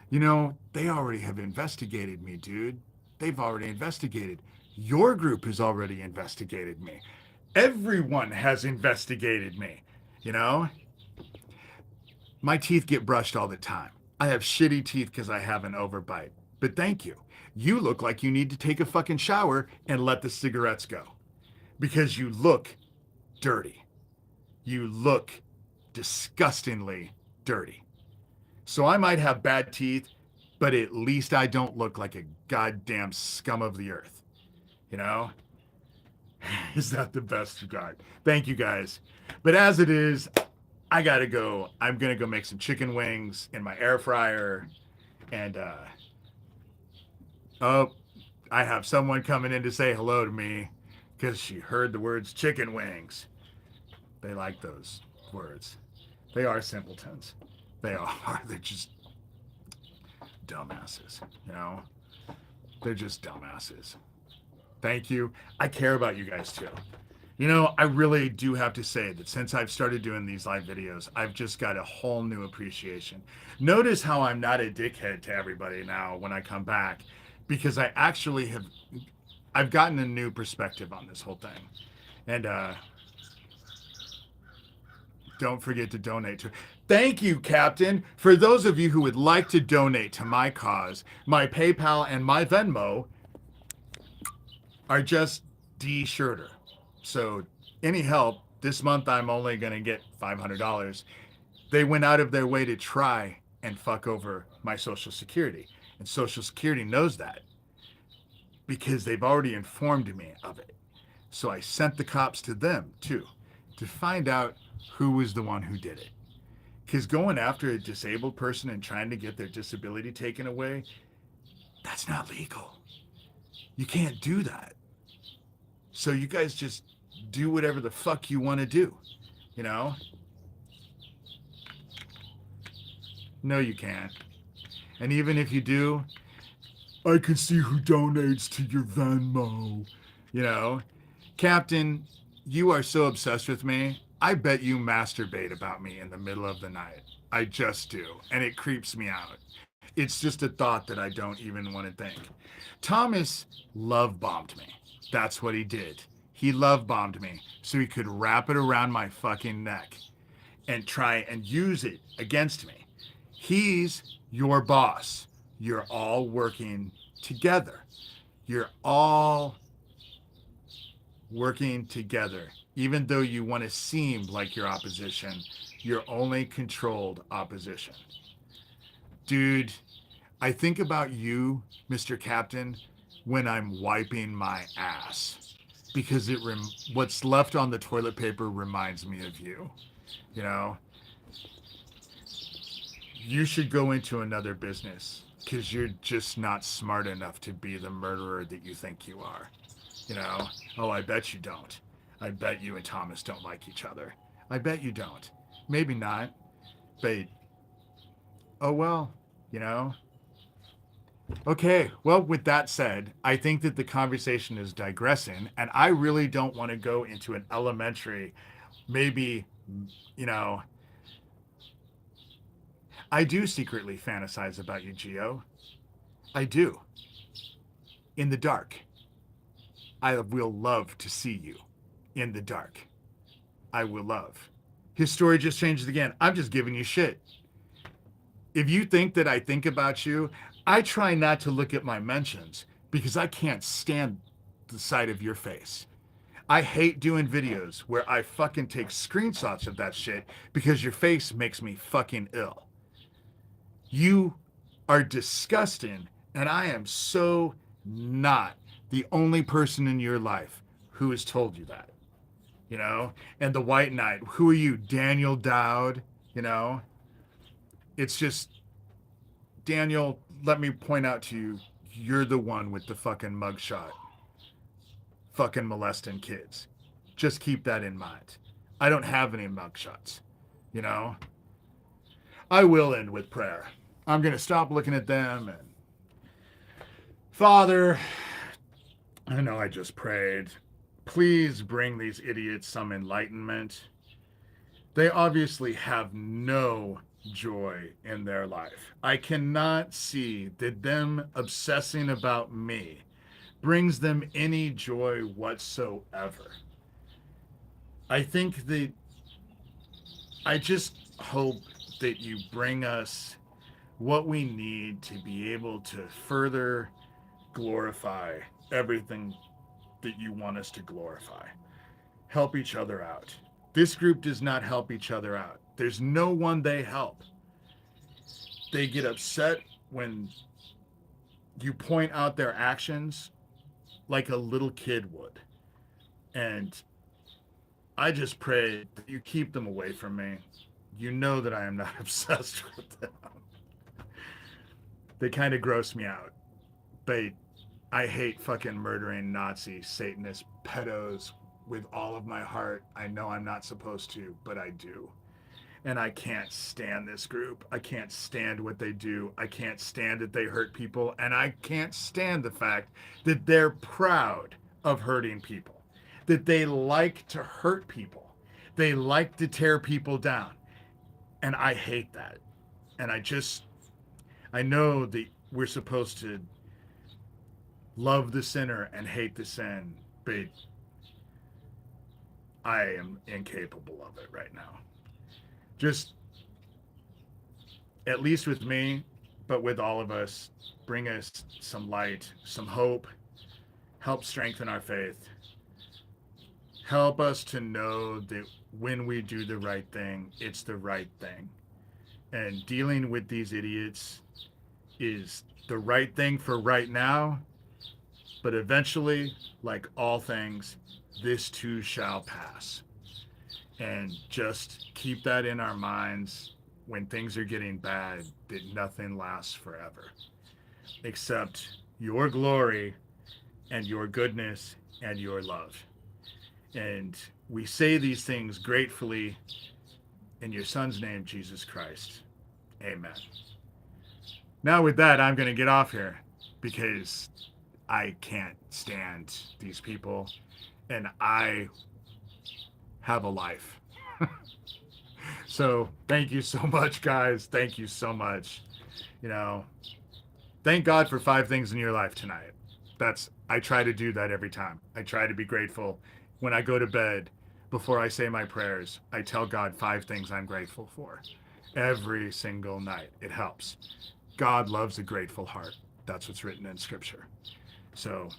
You know, they already have investigated me, dude. They've already investigated. Your group has already investigated me. Everyone has investigated me, you know? My teeth get brushed all the time. I have shitty teeth because I have an overbite. But thank you. You look like you need to take a fucking shower and let the cigarettes go. Because you look dirty. You look disgustingly dirty. So I might have bad teeth, but at least I don't look like a goddamn scum of the earth. You know? Is that the best you got? Thank you guys. But as it is, I gotta go. I'm gonna go make some chicken wings in my air fryer, and oh, I have someone coming in to say hello to me because she heard the words chicken wings. They like those words. They are simpletons. They are. They're just dumbasses. You know, they're just dumbasses. Thank you. I care about you guys too. You know, I really do have to say that since I've started doing these live videos, I've just got a whole new appreciation. Notice how I'm not a dickhead to everybody now when I come back, because I actually have, I've gotten a new perspective on this whole thing. And don't forget to donate to. Thank you, Captain. For those of you who would like to donate to my cause, my PayPal and my Venmo are just D Shurter. So any help this month, I'm only going to get $500. They went out of their way to try and fuck over my Social Security, and Social Security knows that because they've already informed me of it. So I sent the cops to them too to find out who was the one who did it. Because going after a disabled person and trying to get their disability taken away, that's not legal. You can't do that. So you guys just do whatever the fuck you want to do, you know? No, you can't. And even if you do, I can see who donates to your Venmo. You know, Captain, you are so obsessed with me. I bet you masturbate about me in the middle of the night. I just do. And it creeps me out. It's just a thought that I don't even want to think. Thomas love bombed me. That's what he did. He love bombed me so he could wrap it around my fucking neck and try and use it against me. He's your boss. You're all working together. You're all working together. Even though you want to seem like you're opposition, you're only controlled opposition. Dude, I think about you, Mr. Captain, when I'm wiping my ass, because what's left on the toilet paper reminds me of you. You know, you should go into another business because you're just not smart enough to be the murderer that you think you are. You know, oh, I bet you don't. I bet you and Thomas don't like each other. I bet you don't. Maybe not, but oh well, you know. Okay, well, with that said, I think that the conversation is digressing, and I really don't want to go into an elementary, maybe, you know, I do secretly fantasize about you, Geo. I do. In the dark. I will love to see you in the dark. I will love. His story just changes again. I'm just giving you shit. If you think that I think about you, I try not to look at my mentions because I can't stand the sight of your face. I hate doing videos where I fucking take screenshots of that shit because your face makes me fucking ill. You are disgusting, and I am so not the only person in your life who has told you that. You know? And the White Knight, who are you, Daniel Dowd? You know? It's just, Daniel, let me point out to you, you're the one with the fucking mugshot. Fucking molesting kids. Just keep that in mind. I don't have any mugshots. You know? I will end with prayer. I'm going to stop looking at them and Father, I know I just prayed. Please bring these idiots some enlightenment. They obviously have no joy in their life. I cannot see that them obsessing about me brings them any joy whatsoever. I think that I just hope that you bring us what we need to be able to further glorify everything that you want us to glorify. Help each other out. This group does not help each other out. There's no one they help. They get upset when you point out their actions like a little kid would. And I just pray that you keep them away from me. you know that I am not obsessed with them. They kind of gross me out. But I hate fucking murdering Nazi, Satanist, pedos with all of my heart. I know I'm not supposed to, but I do. And I can't stand this group. I can't stand what they do. I can't stand that they hurt people. And I can't stand the fact that they're proud of hurting people, that they like to hurt people. They like to tear people down. And I hate that. And I know that we're supposed to love the sinner and hate the sin, but I am incapable of it right now. Just, at least with me, but with all of us, bring us some light, some hope, help strengthen our faith. Help us to know that when we do the right thing, it's the right thing. And dealing with these idiots is the right thing for right now, but eventually, like all things, this too shall pass. And just keep that in our minds when things are getting bad, that nothing lasts forever, except your glory and your goodness and your love. And we say these things gratefully in your Son's name, Jesus Christ. Amen. Now with that, I'm going to get off here because I can't stand these people and I have a life. So thank you so much, guys. Thank you so much. You know, thank God for 5 things in your life tonight. I try to do that every time. I try to be grateful when I go to bed. Before I say my prayers, I tell God 5 things I'm grateful for every single night. It helps. God loves a grateful heart. That's what's written in Scripture. So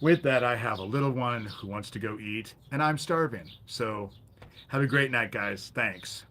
with that, I have a little one who wants to go eat, and I'm starving. So have a great night, guys. Thanks.